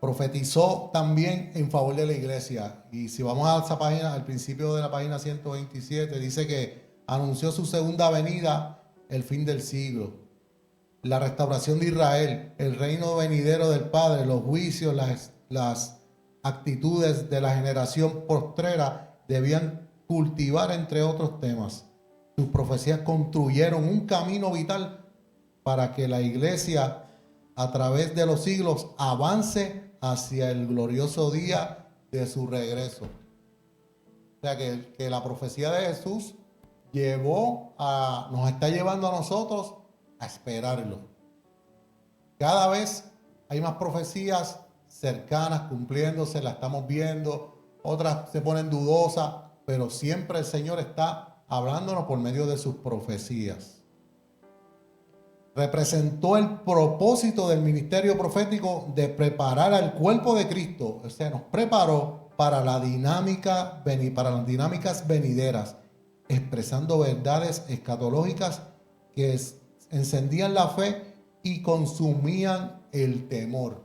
Profetizó también en favor de la iglesia. Y si vamos a esa página, al principio de la página 127, dice que anunció su segunda venida, el fin del siglo, la restauración de Israel, el reino venidero del Padre, los juicios, las actitudes de la generación postrera debían cultivar, entre otros temas. Sus profecías construyeron un camino vital para que la iglesia, a través de los siglos, avance hacia el glorioso día de su regreso. O sea que la profecía de Jesús nos está llevando a nosotros a esperarlo. Cada vez hay más profecías cercanas cumpliéndose, las estamos viendo, otras se ponen dudosas, pero siempre el Señor está hablándonos por medio de sus profecías. Representó el propósito del ministerio profético de preparar al cuerpo de Cristo. O sea, nos preparó para las dinámicas venideras, expresando verdades escatológicas que encendían la fe y consumían el temor.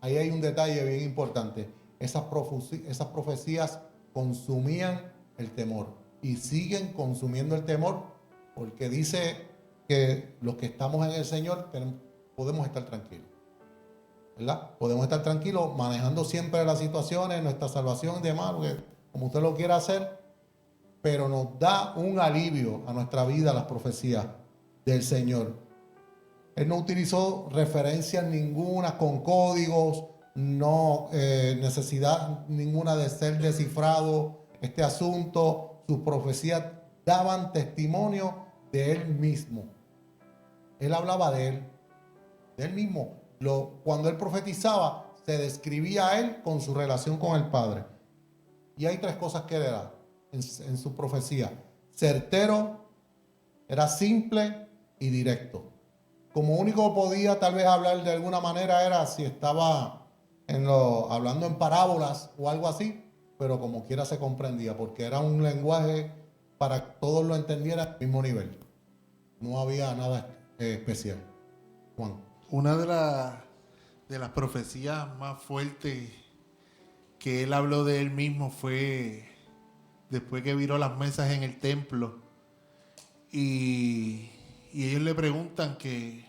Ahí hay un detalle bien importante. Esas profecías consumían el temor y siguen consumiendo el temor, porque dice que los que estamos en el Señor podemos estar tranquilos, ¿verdad? Podemos estar tranquilos manejando siempre las situaciones, nuestra salvación y demás, como usted lo quiera hacer, pero nos da un alivio a nuestra vida las profecías del Señor. Él no utilizó referencias ninguna con códigos, no necesidad ninguna de ser descifrado este asunto. Sus profecías daban testimonio de Él mismo. Él hablaba de Él mismo. Cuando Él profetizaba, se describía a Él con su relación con el Padre. Y hay tres cosas que le da en su profecía. Certero, era simple y directo. Como único podía tal vez hablar de alguna manera era si estaba hablando en parábolas o algo así, pero como quiera se comprendía, porque era un lenguaje para que todos lo entendieran al mismo nivel. No había nada especial. Juan. Una de las profecías más fuertes que él habló de él mismo fue después que viró las mesas en el templo y ellos le preguntan que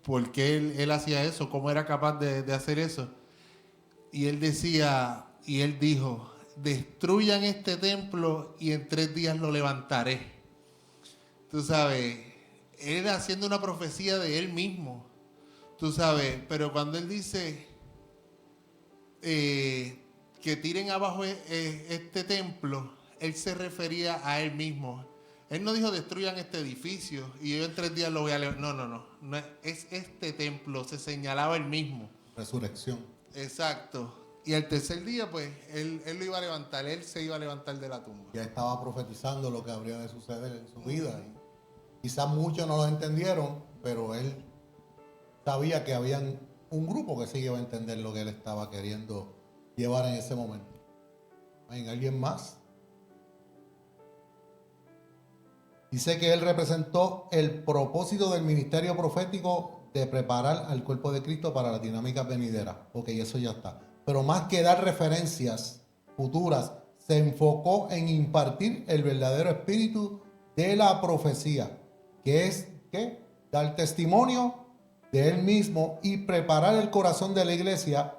por qué él hacía eso, cómo era capaz de hacer eso. Y él decía, y él dijo, destruyan este templo y en 3 días lo levantaré. Tú sabes, él haciendo una profecía de él mismo, tú sabes, pero cuando él dice que tiren abajo este templo, él se refería a él mismo. Él no dijo destruyan este edificio y yo en 3 días lo voy a levantar. No, es este templo, se señalaba él mismo. Resurrección. Exacto. Y al tercer día, pues, él lo iba a levantar, él se iba a levantar de la tumba. Ya estaba profetizando lo que habría de suceder en su vida. Y quizás muchos no lo entendieron, pero él sabía que había un grupo que sí iba a entender lo que él estaba queriendo llevar en ese momento. ¿Hay alguien más? Dice que él representó el propósito del ministerio profético de preparar al cuerpo de Cristo para las dinámicas venideras. Ok, eso ya está. Pero más que dar referencias futuras, se enfocó en impartir el verdadero espíritu de la profecía, que es ¿qué? Dar testimonio de él mismo y preparar el corazón de la iglesia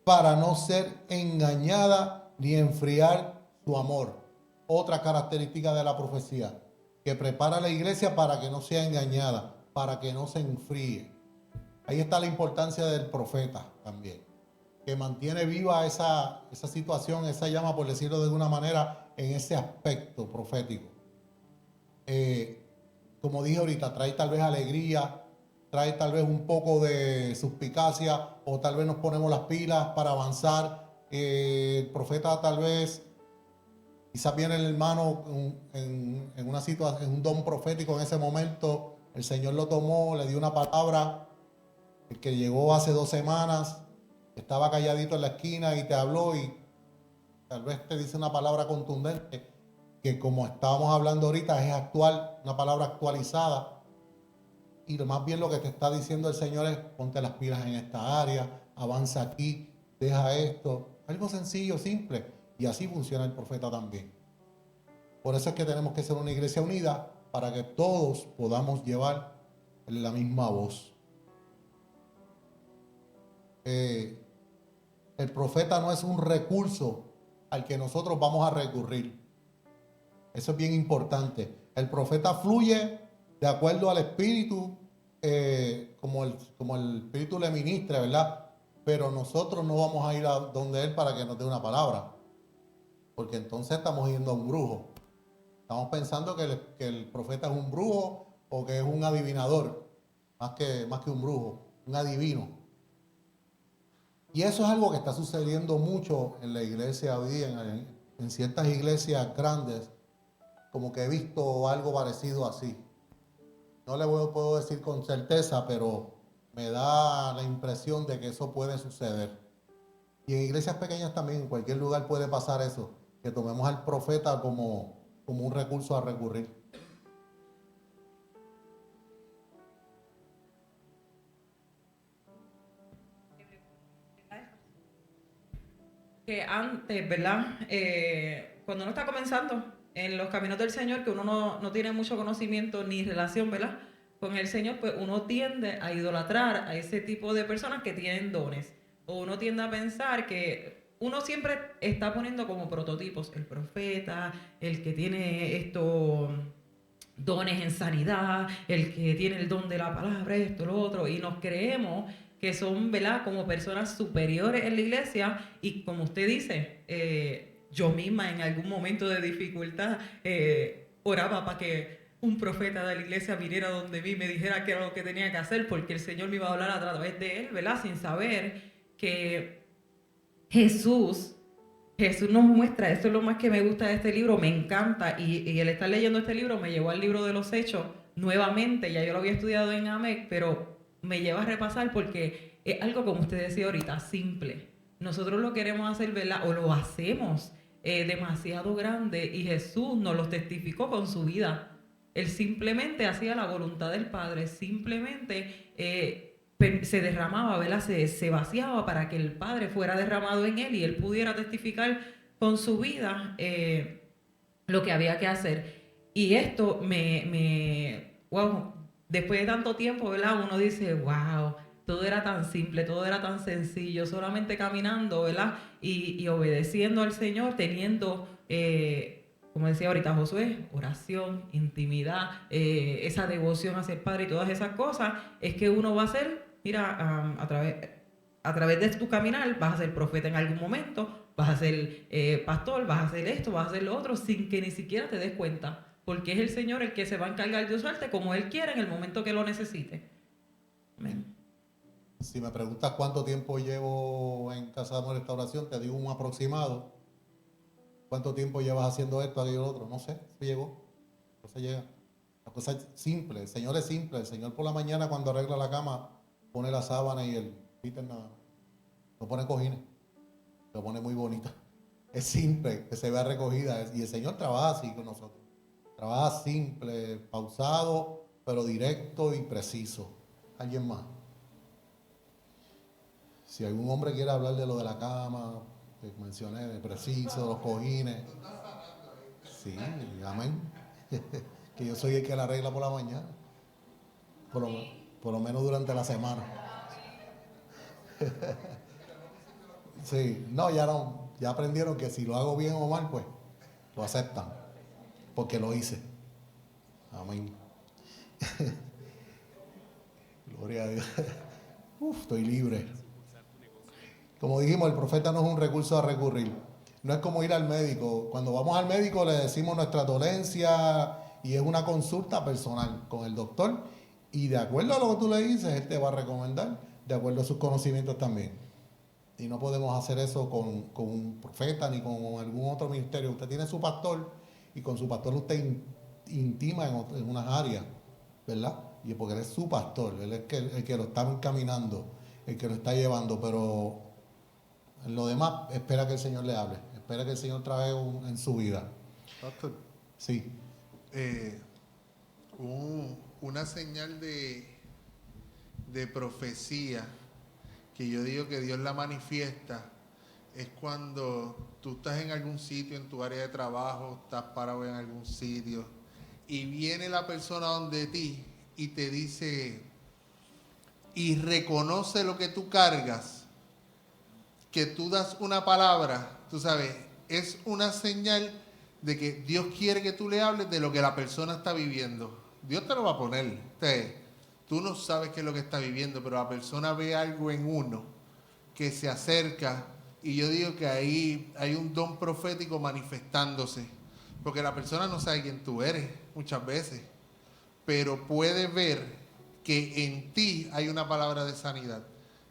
para no ser engañada ni enfriar su amor. Otra característica de la profecía, que prepara a la iglesia para que no sea engañada, para que no se enfríe. Ahí está la importancia del profeta también. que mantiene viva esa situación, esa llama, por decirlo de alguna manera, en ese aspecto profético. Como dije ahorita, trae tal vez alegría, trae tal vez un poco de suspicacia, o tal vez nos ponemos las pilas para avanzar. El profeta tal vez, quizás viene el hermano en una situación, en un don profético en ese momento, el Señor lo tomó, le dio una palabra, el que llegó hace 2 semanas, estaba calladito en la esquina y te habló y tal vez te dice una palabra contundente, que como estábamos hablando ahorita es actual, una palabra actualizada. Y más bien lo que te está diciendo el Señor es: ponte las pilas en esta área, avanza aquí, deja esto. Algo sencillo, simple. Y así funciona el profeta también. Por eso es que tenemos que ser una iglesia unida, para que todos podamos llevar la misma voz. El profeta no es un recurso al que nosotros vamos a recurrir. Eso es bien importante. El profeta fluye de acuerdo al Espíritu, como el Espíritu le ministre, ¿verdad? Pero nosotros no vamos a ir a donde Él para que nos dé una palabra, porque entonces estamos yendo a un brujo. Estamos pensando que el profeta es un brujo o que es un adivinador, más que un brujo, un adivino. Y eso es algo que está sucediendo mucho en la iglesia hoy día, en ciertas iglesias grandes, como que he visto algo parecido así. No le puedo decir con certeza, pero me da la impresión de que eso puede suceder. Y en iglesias pequeñas también, en cualquier lugar puede pasar eso, que tomemos al profeta como un recurso a recurrir. Que antes, ¿verdad? Cuando uno está comenzando en los caminos del Señor, que uno no tiene mucho conocimiento ni relación, ¿verdad?, con el Señor, pues uno tiende a idolatrar a ese tipo de personas que tienen dones. O uno tiende a pensar que uno siempre está poniendo como prototipos el profeta, el que tiene estos dones en sanidad, el que tiene el don de la palabra, esto, lo otro, y nos creemos que son, ¿verdad?, como personas superiores en la iglesia. Y como usted dice, yo misma en algún momento de dificultad oraba para que un profeta de la iglesia viniera donde mí y me dijera qué era lo que tenía que hacer, porque el Señor me iba a hablar a través de él, ¿verdad?, sin saber que Jesús nos muestra. Esto es lo más que me gusta de este libro, me encanta, y el estar leyendo este libro me llevó al libro de los Hechos nuevamente. Ya yo lo había estudiado en AMEC, pero me lleva a repasar porque es algo, como usted decía ahorita, simple. Nosotros lo queremos hacer, ¿verdad?, o lo hacemos demasiado grande, y Jesús nos lo testificó con su vida. Él simplemente hacía la voluntad del Padre, simplemente se derramaba, ¿verdad?, se vaciaba para que el Padre fuera derramado en él y él pudiera testificar con su vida lo que había que hacer. Y esto wow, después de tanto tiempo, ¿verdad?, uno dice, wow, todo era tan simple, todo era tan sencillo, solamente caminando, ¿verdad?, y obedeciendo al Señor, teniendo, como decía ahorita Josué, oración, intimidad, esa devoción hacia el Padre y todas esas cosas, es que uno va a ser, mira, a través de tu caminar, vas a ser profeta en algún momento, vas a ser pastor, vas a hacer esto, vas a hacer lo otro, sin que ni siquiera te des cuenta, porque es el Señor el que se va a encargar de usarte como Él quiera en el momento que lo necesite. Amén. Si me preguntas cuánto tiempo llevo en Casa de Amor y Restauración, te digo un aproximado. ¿Cuánto tiempo llevas haciendo esto, aquello, lo otro? No sé, se llegó. No se llega. La cosa es simple, el Señor es simple. El Señor por la mañana, cuando arregla la cama, pone la sábana y el Peter nada. No pone cojines, lo pone muy bonita. Es simple, que se vea recogida. Y el Señor trabaja así con nosotros. Trabaja simple, pausado, pero directo y preciso. ¿Alguien más? Si algún hombre quiere hablar de lo de la cama, que mencioné, de preciso, los cojines. Sí, amén. Que yo soy el que la arregla por la mañana. Por lo menos durante la semana. Sí, no, ya aprendieron que si lo hago bien o mal, pues lo aceptan, porque lo hice. Amén. Gloria a Dios. Estoy libre. Como dijimos, el profeta no es un recurso a recurrir. No es como ir al médico. Cuando vamos al médico le decimos nuestra dolencia y es una consulta personal con el doctor. Y de acuerdo a lo que tú le dices, él te va a recomendar, de acuerdo a sus conocimientos también. Y no podemos hacer eso con un profeta ni con algún otro ministerio. Usted tiene su pastor y con su pastor usted intima en unas áreas, ¿verdad? Y porque él es su pastor, él es el que lo está encaminando, el que lo está llevando, pero en lo demás espera que el Señor le hable, espera que el Señor trabaje en su vida. Pastor, Sí. una señal de profecía que yo digo que Dios la manifiesta es cuando tú estás en algún sitio, en tu área de trabajo, estás parado en algún sitio y viene la persona donde ti y te dice y reconoce lo que tú cargas, que tú das una palabra, tú sabes, es una señal de que Dios quiere que tú le hables de lo que la persona está viviendo. Dios te lo va a poner. Tú no sabes qué es lo que está viviendo, pero la persona ve algo en uno que se acerca y yo digo que ahí hay un don profético manifestándose, porque la persona no sabe quién tú eres muchas veces, pero puede ver que en ti hay una palabra de sanidad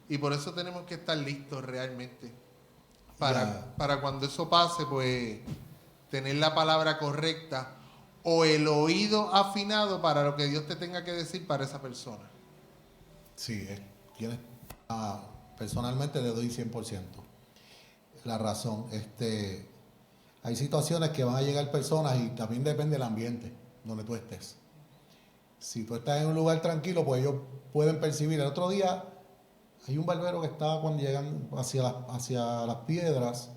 y por eso tenemos que estar listos realmente para cuando eso pase, pues tener la palabra correcta o el oído afinado para lo que Dios te tenga que decir para esa persona. Sí, personalmente le doy 100%. La razón, hay situaciones que van a llegar personas y también depende del ambiente donde tú estés. Si tú estás en un lugar tranquilo, pues ellos pueden percibir. El otro día hay un barbero que estaba cuando llegan hacia las piedras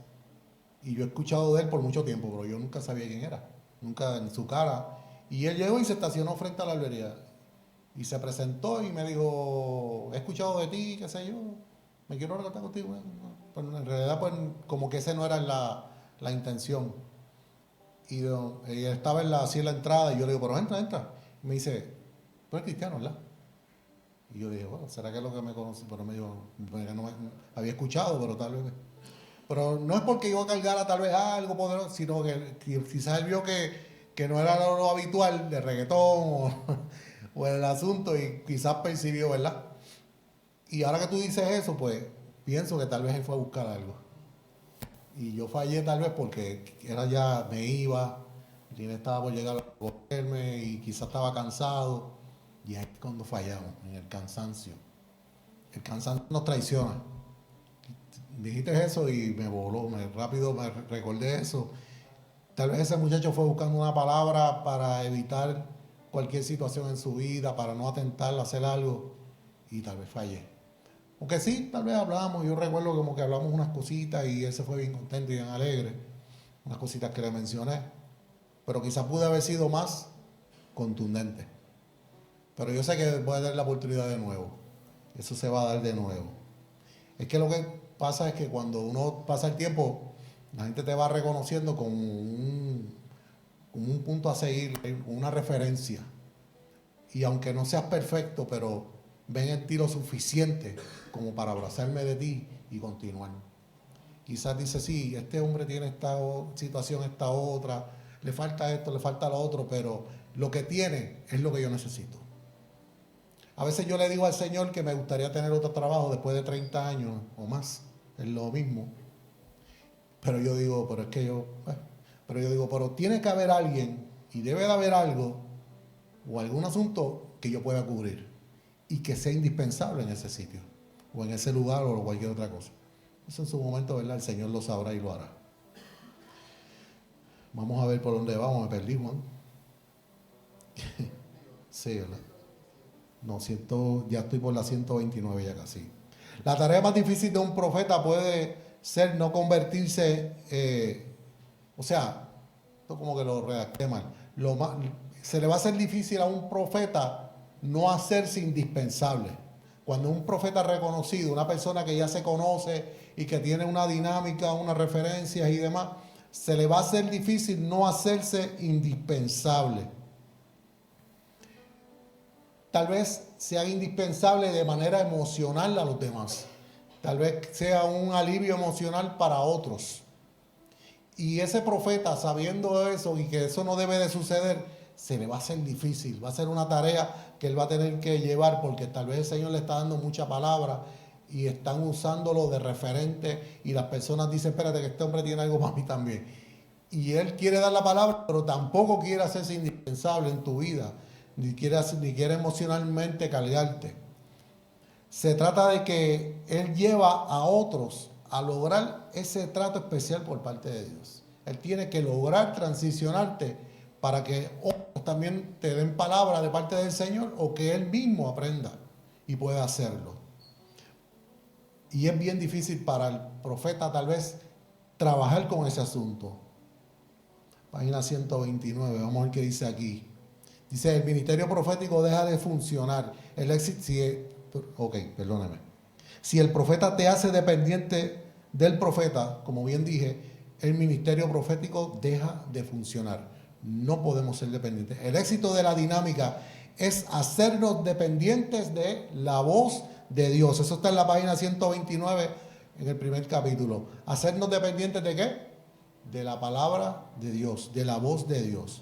y yo he escuchado de él por mucho tiempo, pero yo nunca sabía quién era, nunca en su cara. Y él llegó y se estacionó frente a la barbería y se presentó y me dijo, he escuchado de ti, qué sé yo, me quiero retratar contigo. Bueno, pero en realidad, pues, como que ese no era la intención. Y él estaba así en la entrada y yo le digo, pero entra. Y me dice, tú eres cristiano, ¿verdad? Y yo dije, bueno, ¿será que es lo que me conoce? Pero me dijo, no había escuchado, pero tal vez. Pero no es porque yo cargara tal vez algo poderoso, sino que quizás él vio que no era lo habitual de reggaetón o el asunto y quizás percibió, ¿verdad? Y ahora que tú dices eso, pues pienso que tal vez él fue a buscar algo. Y yo fallé tal vez porque me iba, Lina estaba por llegar a cogerme y quizás estaba cansado. Y ahí es cuando fallamos, en el cansancio. El cansancio nos traiciona. Dijiste eso y me voló, rápido me recordé eso. Tal vez ese muchacho fue buscando una palabra para evitar cualquier situación en su vida, para no atentar a hacer algo y tal vez fallé. Aunque sí, tal vez hablamos, yo recuerdo como que hablamos unas cositas y él se fue bien contento y bien alegre, unas cositas que le mencioné, pero quizás pude haber sido más contundente. Pero yo sé que voy a dar la oportunidad de nuevo, eso se va a dar de nuevo. Es que lo que pasa es que cuando uno pasa el tiempo, la gente te va reconociendo como un punto a seguir, una referencia. Y aunque no seas perfecto, pero ven en ti lo suficiente como para abrazarme de ti y continuar. Quizás dice, sí, este hombre tiene esta situación, esta otra, le falta esto, le falta lo otro, pero lo que tiene es lo que yo necesito. A veces yo le digo al Señor que me gustaría tener otro trabajo después de 30 años o más, es lo mismo. Pero yo digo, pero tiene que haber alguien y debe de haber algo o algún asunto que yo pueda cubrir y que sea indispensable en ese sitio o en ese lugar o cualquier otra cosa. Eso en su momento, ¿verdad? El Señor lo sabrá y lo hará. Vamos a ver por dónde vamos. Me perdí, Juan. Sí, ¿verdad? No, ya estoy por la 129 ya casi. La tarea más difícil de un profeta puede ser no convertirse, esto como que lo redacté mal. Se le va a hacer difícil a un profeta no hacerse indispensable. Cuando un profeta reconocido, una persona que ya se conoce y que tiene una dinámica, unas referencias y demás, se le va a hacer difícil no hacerse indispensable. Tal vez se haga indispensable de manera emocional a los demás, tal vez sea un alivio emocional para otros. Y ese profeta, sabiendo eso y que eso no debe de suceder, se le va a hacer difícil, va a ser una tarea que él va a tener que llevar, porque tal vez el Señor le está dando mucha palabra y están usándolo de referente y las personas dicen, espérate que este hombre tiene algo para mí también. Y él quiere dar la palabra, pero tampoco quiere hacerse indispensable en tu vida, ni quiere emocionalmente cargarte. Se trata de que él lleva a otros a lograr ese trato especial por parte de Dios. Él tiene que lograr transicionarte para que otros también te den palabra de parte del Señor o que él mismo aprenda y pueda hacerlo. Y es bien difícil para el profeta tal vez trabajar con ese asunto. Página 129, vamos a ver qué dice aquí. Dice, el ministerio profético deja de funcionar. Si el profeta te hace dependiente del profeta, como bien dije, el ministerio profético deja de funcionar. No podemos ser dependientes. El éxito de la dinámica es hacernos dependientes de la voz de Dios. Eso está en la página 129, en el primer capítulo. Hacernos dependientes ¿de qué? De la palabra de Dios, de la voz de Dios.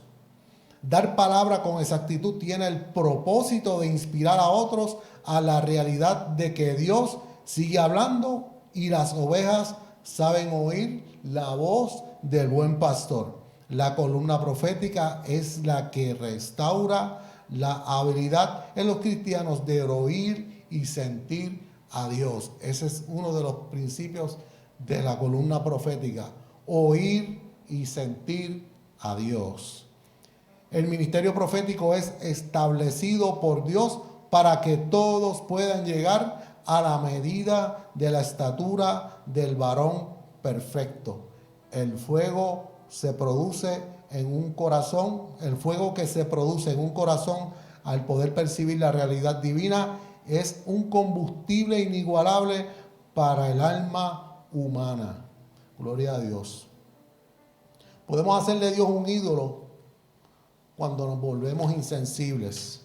Dar palabra con exactitud tiene el propósito de inspirar a otros a la realidad de que Dios sigue hablando y las ovejas saben oír la voz del buen pastor. La columna profética es la que restaura la habilidad en los cristianos de oír y sentir a Dios. Ese es uno de los principios de la columna profética. Oír y sentir a Dios. El ministerio profético es establecido por Dios para que todos puedan llegar a la medida de la estatura del varón perfecto. El fuego se produce en un corazón, el fuego que se produce en un corazón al poder percibir la realidad divina es un combustible inigualable para el alma humana. Gloria a Dios. Podemos hacer de Dios un ídolo cuando nos volvemos insensibles.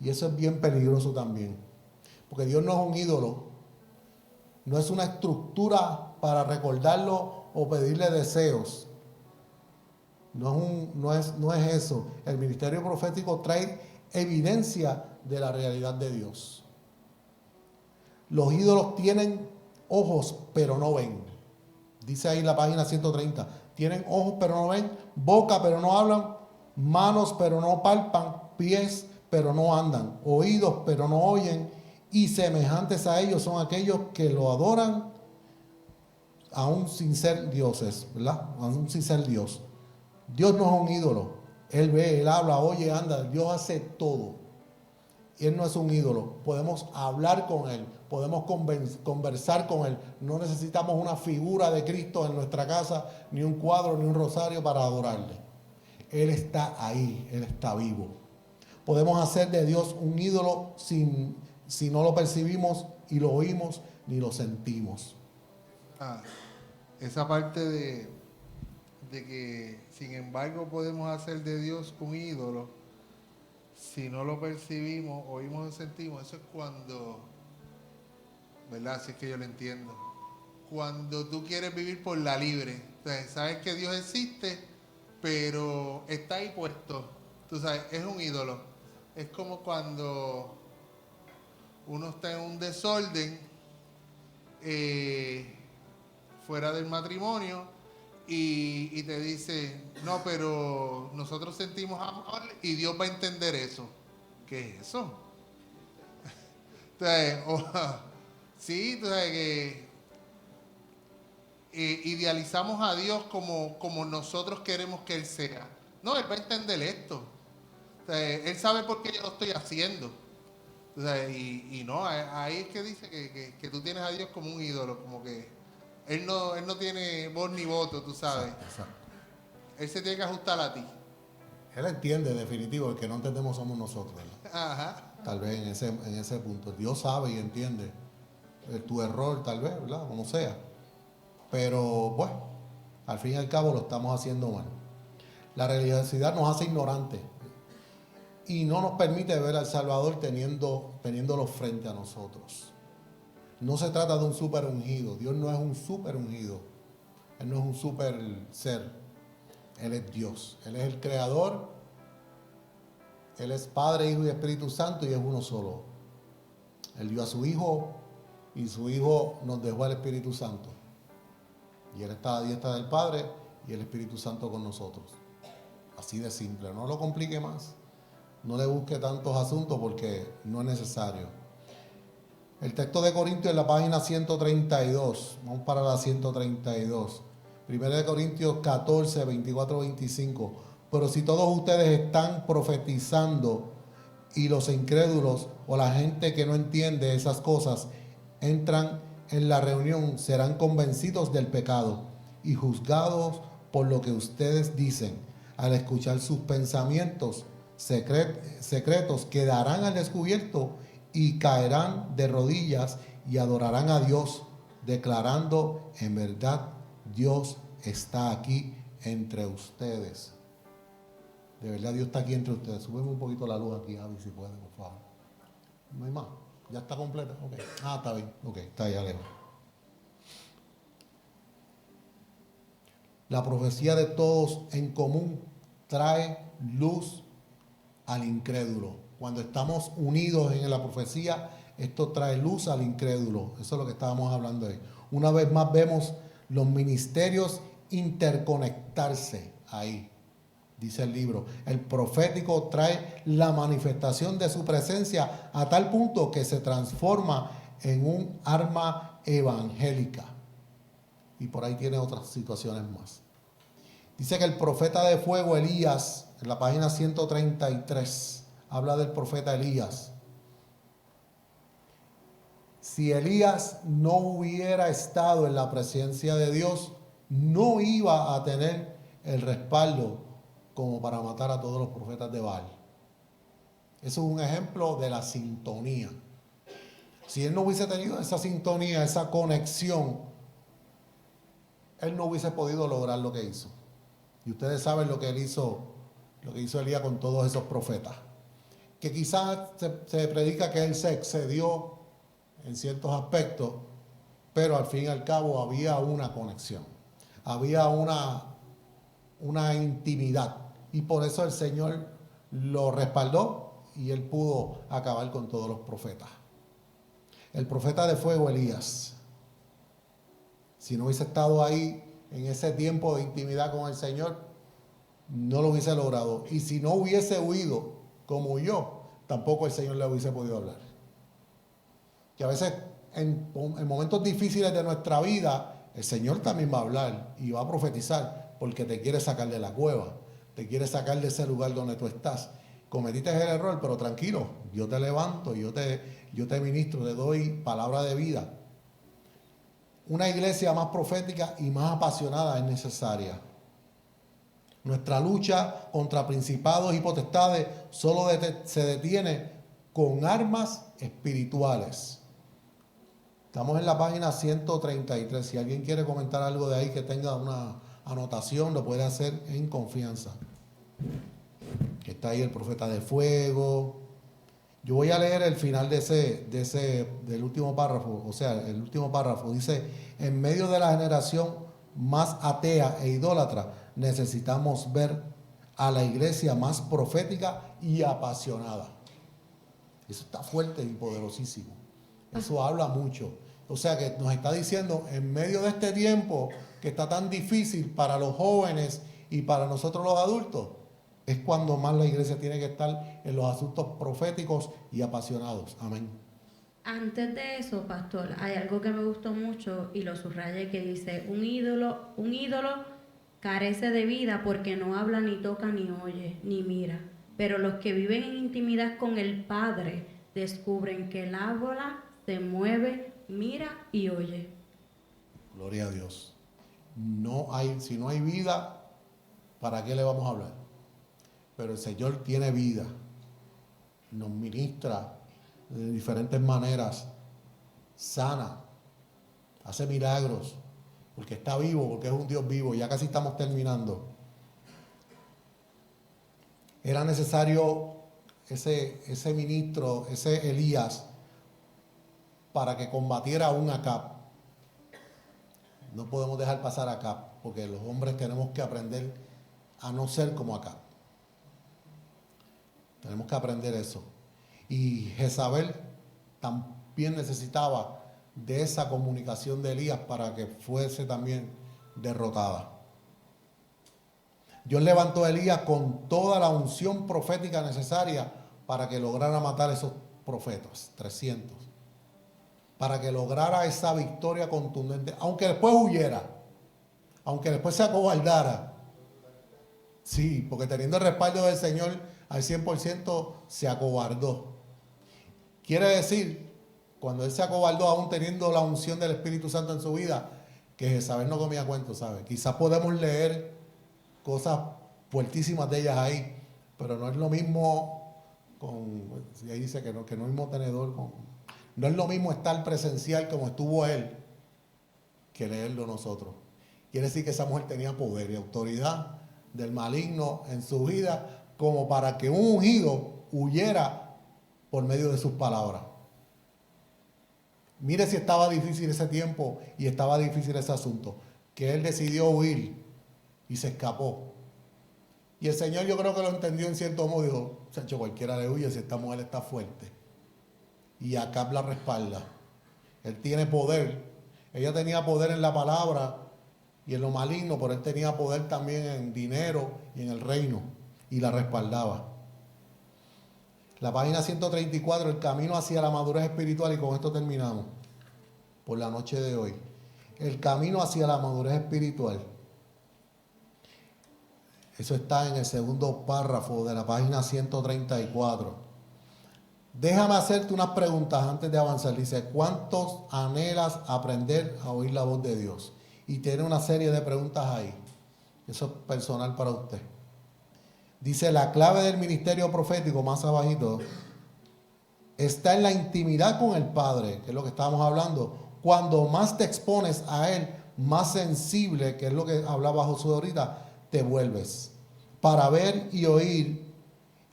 Y eso es bien peligroso también. Porque Dios no es un ídolo. No es una estructura para recordarlo o pedirle deseos. No es eso. El ministerio profético trae evidencia de la realidad de Dios. Los ídolos tienen ojos, pero no ven. Dice ahí en la página 130. Tienen ojos, pero no ven. Boca, pero no hablan. Manos, pero no palpan. Pies, pero no andan. Oídos, pero no oyen. Y semejantes a ellos son aquellos que lo adoran aún sin ser dioses, ¿verdad? Aún sin ser Dios. Dios no es un ídolo. Él ve, Él habla, oye, anda. Dios hace todo. Él no es un ídolo. Podemos hablar con Él. Podemos conversar con Él. No necesitamos una figura de Cristo en nuestra casa, ni un cuadro, ni un rosario para adorarle. Él está ahí. Él está vivo. Podemos hacer de Dios un ídolo si no lo percibimos y lo oímos ni lo sentimos. Esa parte de que, sin embargo, podemos hacer de Dios un ídolo, si no lo percibimos, oímos o sentimos, eso es cuando, ¿verdad? Así es que yo lo entiendo. Cuando tú quieres vivir por la libre, entonces, sabes que Dios existe, pero está ahí puesto, tú sabes, es un ídolo. Es como cuando uno está en un desorden fuera del matrimonio y te dice, no, pero nosotros sentimos amor y Dios va a entender eso. ¿Qué es eso? Entonces, sí, tú sabes que idealizamos a Dios como nosotros queremos que Él sea. No, Él va a entender esto. O sea, Él sabe por qué yo lo estoy haciendo. O sea, y no, ahí es que dice que tú tienes a Dios como un ídolo, como que Él no tiene voz ni voto, tú sabes. Exacto. Él se tiene que ajustar a ti. Él entiende, definitivo, el que no entendemos somos nosotros, ¿verdad? Ajá. Tal vez en ese punto. Dios sabe y entiende tu error, tal vez, ¿verdad? Como sea. Pero, bueno, al fin y al cabo lo estamos haciendo mal. La religiosidad nos hace ignorantes y no nos permite ver al Salvador teniéndolo frente a nosotros. No se trata de un super ungido. Dios no es un super ungido. Él no es un super ser. Él es Dios. Él es el creador. Él es Padre, Hijo y Espíritu Santo y es uno solo. Él dio a su Hijo y su Hijo nos dejó al Espíritu Santo. Y Él está a la diestra del Padre y el Espíritu Santo con nosotros. Así de simple. No lo complique más. No le busque tantos asuntos porque no es necesario. El texto de Corintios en la página 132. Vamos para la 132. 1 Corintios 14, 24, 25. Pero si todos ustedes están profetizando y los incrédulos o la gente que no entiende esas cosas entran en la reunión, serán convencidos del pecado y juzgados por lo que ustedes dicen. Al escuchar sus pensamientos secretos quedarán al descubierto y caerán de rodillas y adorarán a Dios, declarando: en verdad Dios está aquí entre ustedes. De verdad Dios está aquí entre ustedes. Súbeme un poquito la luz aquí, Javi, si puede, por favor. No hay más. ¿Ya está completa? Ok. Está bien. Ok, está ahí, Alejo. La profecía de todos en común trae luz al incrédulo. Cuando estamos unidos en la profecía, esto trae luz al incrédulo. Eso es lo que estábamos hablando ahí. Una vez más vemos los ministerios interconectarse ahí. Dice el libro, el profético trae la manifestación de su presencia a tal punto que se transforma en un arma evangélica. Y por ahí tiene otras situaciones más. Dice que el profeta de fuego Elías, en la página 133, habla del profeta Elías. Si Elías no hubiera estado en la presencia de Dios, no iba a tener el respaldo como para matar a todos los profetas de Baal. Eso es un ejemplo de la sintonía. Si él no hubiese tenido esa sintonía, esa conexión, él no hubiese podido lograr lo que hizo. Y ustedes saben lo que él hizo, lo que hizo Elías con todos esos profetas. Que quizás se predica que él se excedió en ciertos aspectos, pero al fin y al cabo había una conexión, había una intimidad. Y por eso el Señor lo respaldó y él pudo acabar con todos los profetas. El profeta de fuego Elías, si no hubiese estado ahí en ese tiempo de intimidad con el Señor, no lo hubiese logrado. Y si no hubiese huido como huyó, tampoco el Señor le hubiese podido hablar. Que a veces en momentos difíciles de nuestra vida, el Señor también va a hablar y va a profetizar porque te quiere sacar de la cueva, te quiere sacar de ese lugar donde tú estás. Cometiste el error, pero tranquilo, yo te levanto, yo te ministro, te doy palabra de vida. Una iglesia más profética y más apasionada es necesaria. Nuestra lucha contra principados y potestades solo se detiene con armas espirituales. Estamos en la página 133. Si alguien quiere comentar algo de ahí que tenga una anotación, lo puede hacer en confianza. Que está ahí el profeta de fuego. Yo voy a leer el final del último párrafo. O sea, el último párrafo dice: en medio de la generación más atea e idólatra, necesitamos ver a la iglesia más profética y apasionada. Eso está fuerte y poderosísimo. Eso habla mucho. O sea que nos está diciendo, en medio de este tiempo que está tan difícil para los jóvenes y para nosotros los adultos, es cuando más la iglesia tiene que estar en los asuntos proféticos y apasionados. Amén. Antes de eso, pastor, hay algo que me gustó mucho y lo subrayé, que dice: un ídolo carece de vida porque no habla, ni toca, ni oye, ni mira. Pero los que viven en intimidad con el Padre descubren que él habla, se mueve, mira y oye. Gloria a Dios. Si no hay vida, ¿para qué le vamos a hablar? Pero el Señor tiene vida. Nos ministra de diferentes maneras, sana, hace milagros, porque está vivo, porque es un Dios vivo. Ya casi estamos terminando. Era necesario ese ministro, ese Elías, para que combatiera a un Acab. No podemos dejar pasar a Acab, porque los hombres tenemos que aprender a no ser como Acab. Tenemos que aprender eso. Y Jezabel también necesitaba de esa comunicación de Elías para que fuese también derrotada. Dios levantó a Elías con toda la unción profética necesaria para que lograra matar a esos profetas, 300. Para que lograra esa victoria contundente, aunque después huyera, aunque después se acobardara. Sí, porque teniendo el respaldo del Señor al 100% se acobardó. Quiere decir, cuando él se acobardó, aún teniendo la unción del Espíritu Santo en su vida, que Jezabel no comía cuentos, ¿sabes? Quizás podemos leer cosas fuertísimas de ellas ahí, pero no es lo mismo y ahí dice que no es mismo tenedor, no es lo mismo estar presencial como estuvo él, que leerlo nosotros. Quiere decir que esa mujer tenía poder y autoridad del maligno en su vida, como para que un ungido huyera por medio de sus palabras. Mire si estaba difícil ese tiempo y estaba difícil ese asunto, que él decidió huir y se escapó. Y el Señor, yo creo que lo entendió en cierto modo, dijo, Sancho, cualquiera le huye si esta mujer está fuerte. Y Acab la respalda. Él tiene poder. Ella tenía poder en la palabra y en lo maligno, pero él tenía poder también en dinero y en el reino. Y la respaldaba. La página 134, el camino hacia la madurez espiritual, y con esto terminamos por la noche de hoy. El camino hacia la madurez espiritual. Eso está en el segundo párrafo de la página 134. Déjame hacerte unas preguntas antes de avanzar. Dice, ¿cuántos anhelas aprender a oír la voz de Dios? Y tiene una serie de preguntas ahí. Eso es personal para usted. Dice, la clave del ministerio profético, más abajito, está en la intimidad con el Padre, que es lo que estábamos hablando. Cuando más te expones a Él, más sensible, que es lo que hablaba Josué ahorita, te vuelves. Para ver y oír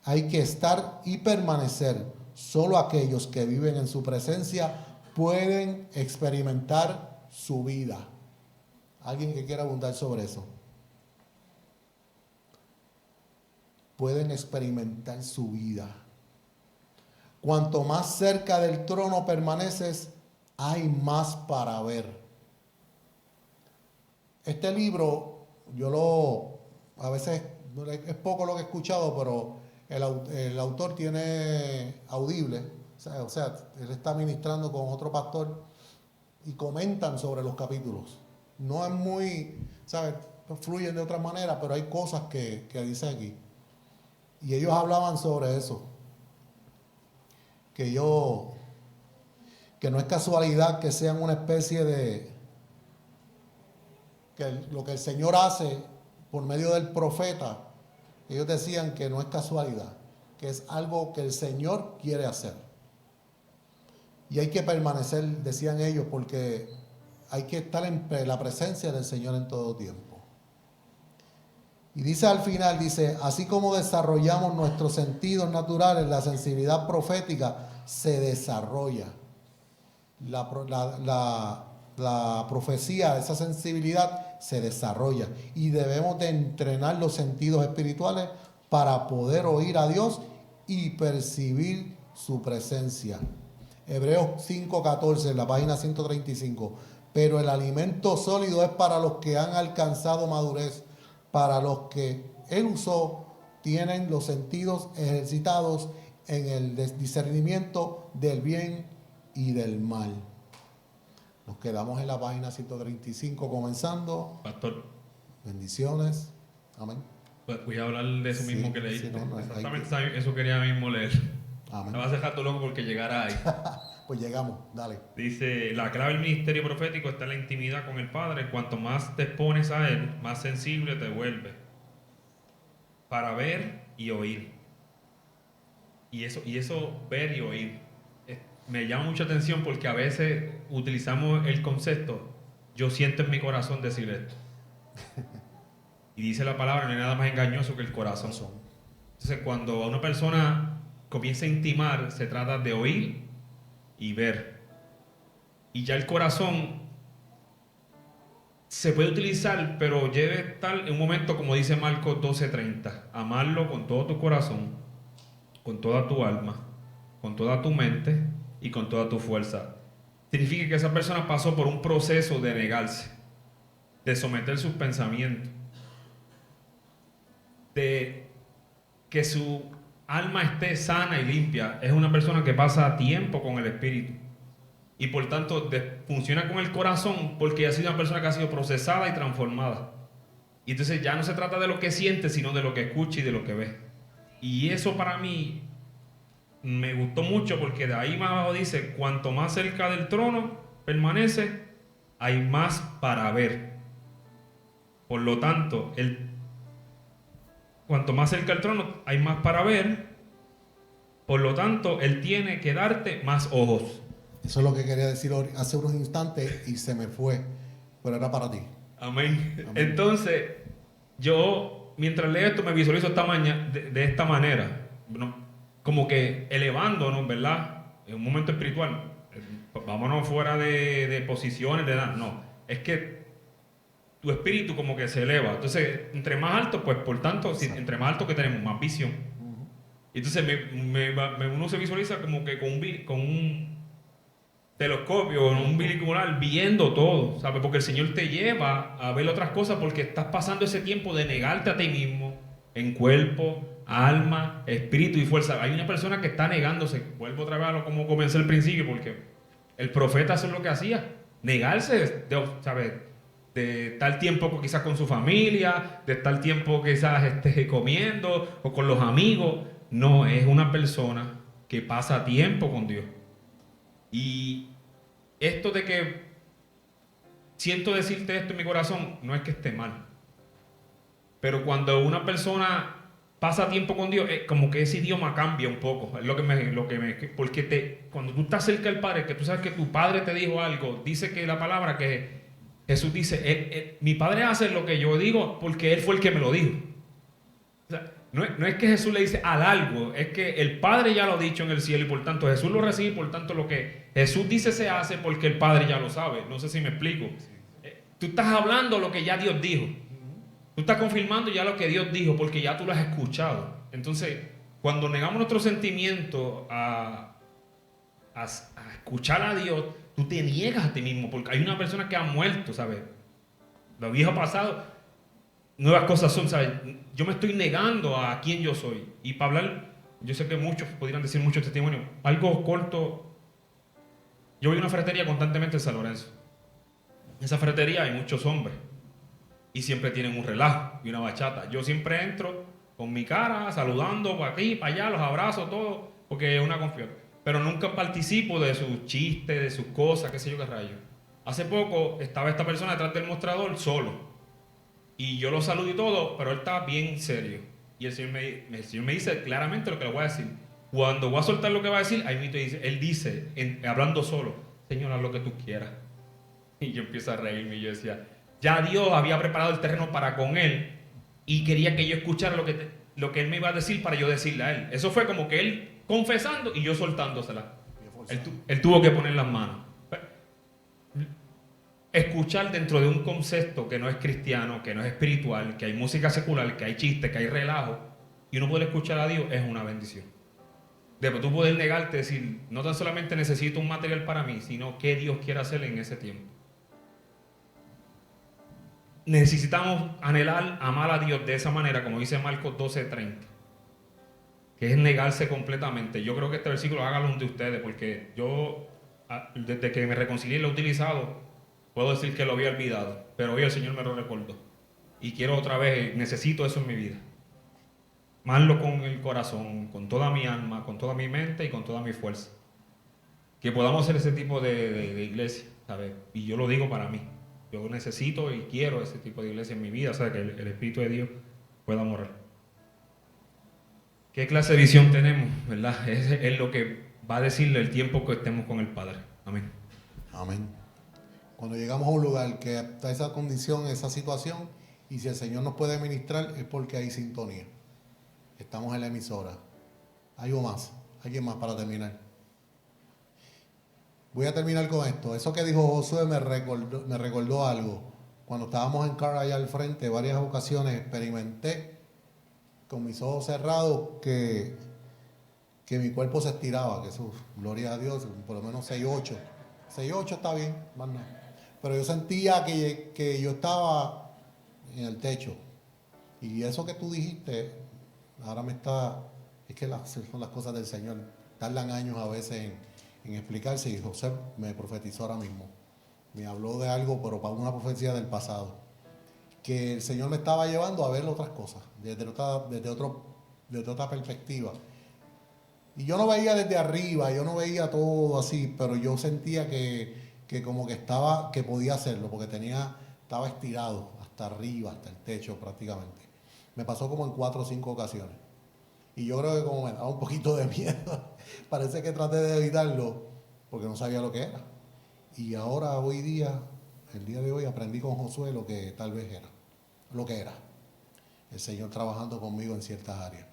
hay que estar y permanecer. Solo aquellos que viven en su presencia pueden experimentar su vida. ¿Alguien que quiera abundar sobre eso? Pueden experimentar su vida. Cuanto más cerca del trono permaneces, hay más para ver. Este libro, a veces es poco lo que he escuchado, pero el autor tiene audible, o sea, él está ministrando con otro pastor y comentan sobre los capítulos. No es muy, ¿sabes? Fluyen de otra manera, pero hay cosas que dice aquí. Y ellos hablaban sobre eso. Que no es casualidad que sean una especie de, que lo que el Señor hace por medio del profeta, ellos decían que no es casualidad, que es algo que el Señor quiere hacer. Y hay que permanecer, decían ellos, porque hay que estar en la presencia del Señor en todo tiempo. Y dice al final, dice, así como desarrollamos nuestros sentidos naturales, la sensibilidad profética se desarrolla. La profecía, esa sensibilidad se desarrolla. Y debemos de entrenar los sentidos espirituales para poder oír a Dios y percibir su presencia. Hebreos 5:14, en la página 135. Pero el alimento sólido es para los que han alcanzado madurez. Para los que Él usó, tienen los sentidos ejercitados en el discernimiento del bien y del mal. Nos quedamos en la página 135 comenzando. Pastor. Bendiciones. Amén. Pues voy a hablar de eso mismo que leíste. Exactamente eso quería mismo leer. Amén. Me vas a dejar todo loco porque llegara ahí. Pues llegamos, dale. Dice, la clave del ministerio profético está en la intimidad con el Padre. Cuanto más te expones a Él, más sensible te vuelves. Para ver y oír. Y eso ver y oír. Me llama mucha atención porque a veces utilizamos el concepto, yo siento en mi corazón decir esto. Y dice la palabra, no hay nada más engañoso que el corazón. Entonces cuando a una persona comienza a intimar, se trata de oír y ver. y ya el corazón se puede utilizar, pero debe estar en un momento, como dice Marcos 12:30, amarlo con todo tu corazón, con toda tu alma, con toda tu mente y con toda tu fuerza. Significa que esa persona pasó por un proceso de negarse, de someter sus pensamientos, de que su alma esté sana y limpia. Es una persona que pasa tiempo con el Espíritu y por tanto funciona con el corazón, porque ha sido una persona que ha sido procesada y transformada. Y entonces ya no se trata de lo que siente, sino de lo que escucha y de lo que ve. Y eso para mí me gustó mucho, porque de ahí más abajo dice: cuanto más cerca del trono permanece, hay más para ver. Por lo tanto, cuanto más cerca del trono hay más para ver. Por lo tanto, Él tiene que darte más ojos. Eso es lo que quería decir hace unos instantes y se me fue, pero era para ti. Amén. Amén. Entonces, yo mientras leo esto me visualizo de esta manera, ¿no? Como que elevándonos, ¿verdad? En un momento espiritual. Vámonos fuera de posiciones, de nada. No, es que tu espíritu como que se eleva. Entonces, entre más alto, pues por tanto, entre más alto que tenemos, más visión. Y entonces uno se visualiza como que con un telescopio, un binocular, viendo todo, ¿sabes? Porque el Señor te lleva a ver otras cosas, porque estás pasando ese tiempo de negarte a ti mismo en cuerpo, alma, espíritu y fuerza. Hay una persona que está negándose. Vuelvo otra vez a lo como comencé al principio, porque el profeta eso es lo que hacía, negarse, ¿sabes? De estar tiempo quizás con su familia, de estar tiempo quizás comiendo o con los amigos. No, es una persona que pasa tiempo con Dios. Y esto de que siento decirte esto en mi corazón, no es que esté mal. Pero cuando una persona pasa tiempo con Dios, como que ese idioma cambia un poco. Es porque cuando tú estás cerca del Padre, que tú sabes que tu Padre te dijo algo, dice que la palabra que Jesús dice, mi Padre hace lo que yo digo porque Él fue el que me lo dijo. O sea, no es que Jesús le dice al algo, es que el Padre ya lo ha dicho en el cielo y por tanto Jesús lo recibe, por tanto lo que Jesús dice se hace porque el Padre ya lo sabe. No sé si me explico. Tú estás hablando lo que ya Dios dijo. Tú estás confirmando ya lo que Dios dijo porque ya tú lo has escuchado. Entonces, cuando negamos nuestros sentimientos a escuchar a Dios, tú te niegas a ti mismo, porque hay una persona que ha muerto, ¿sabes? Lo viejo pasado, nuevas cosas son, ¿sabes? Yo me estoy negando a quién yo soy. Y para hablar, yo sé que muchos podrían decir muchos testimonios, algo corto. Yo voy a una ferretería constantemente en San Lorenzo. En esa ferretería hay muchos hombres y siempre tienen un relajo y una bachata. Yo siempre entro con mi cara, saludando para aquí, para allá, los abrazo, todo, porque es una confianza. Pero nunca participo de sus chistes, de sus cosas, qué sé yo qué rayo. Hace poco estaba esta persona detrás del mostrador solo. Y yo lo saludo y todo, pero él estaba bien serio. Y el Señor me dice claramente lo que le voy a decir. Cuando voy a soltar lo que va a decir, ahí mismo él dice, hablando solo, Señor, haz lo que tú quieras. Y yo empiezo a reírme y yo decía, ya Dios había preparado el terreno para con él y quería que yo escuchara lo que él me iba a decir para yo decirle a él. Eso fue como que él confesando y yo soltándosela. Él tuvo que poner las manos. Escuchar dentro de un concepto que no es cristiano, que no es espiritual, que hay música secular, que hay chistes, que hay relajo, y uno poder escuchar a Dios es una bendición. Después tú poder negarte, decir, no tan solamente necesito un material para mí, sino qué Dios quiere hacer en ese tiempo. Necesitamos anhelar, amar a Dios de esa manera, como dice Marcos 12:30, que es negarse completamente. Yo creo que este versículo hágalo de ustedes, porque yo, desde que me reconcilié, lo he utilizado. Puedo decir que lo había olvidado, pero hoy el Señor me lo recordó. Y quiero otra vez, necesito eso en mi vida. Amarlo con el corazón, con toda mi alma, con toda mi mente y con toda mi fuerza. Que podamos hacer ese tipo de iglesia, ¿sabes? Y yo lo digo para mí. Yo necesito y quiero ese tipo de iglesia en mi vida, o sea, que el Espíritu de Dios pueda morar. ¿Qué clase de visión tenemos, verdad? Es lo que va a decirle el tiempo que estemos con el Padre. Amén. Amén. Cuando llegamos a un lugar que está esa condición, esa situación, y si el Señor nos puede ministrar, es porque hay sintonía. Estamos en la emisora. ¿Algo más? ¿Alguien más para terminar? Voy a terminar con esto. Eso que dijo Josué me recordó algo. Cuando estábamos en Car allá al frente, varias ocasiones experimenté con mis ojos cerrados que mi cuerpo se estiraba, que eso, gloria a Dios, por lo menos 6'8". 6'8 está bien, más nada. Pero yo sentía que yo estaba en el techo. Y eso que tú dijiste, ahora es que son las cosas del Señor. Tardan años a veces en explicarse, y José me profetizó ahora mismo. Me habló de algo, pero para una profecía del pasado. Que el Señor me estaba llevando a ver otras cosas, desde otra perspectiva. Y yo no veía desde arriba, yo no veía todo así, pero yo sentía que como que podía hacerlo, porque estaba estirado hasta arriba, hasta el techo prácticamente. Me pasó como en 4 o 5 ocasiones. Y yo creo que como me daba un poquito de miedo, parece que traté de evitarlo, porque no sabía lo que era. Y ahora, el día de hoy, aprendí con Josué lo que tal vez era, lo que era. El Señor trabajando conmigo en ciertas áreas.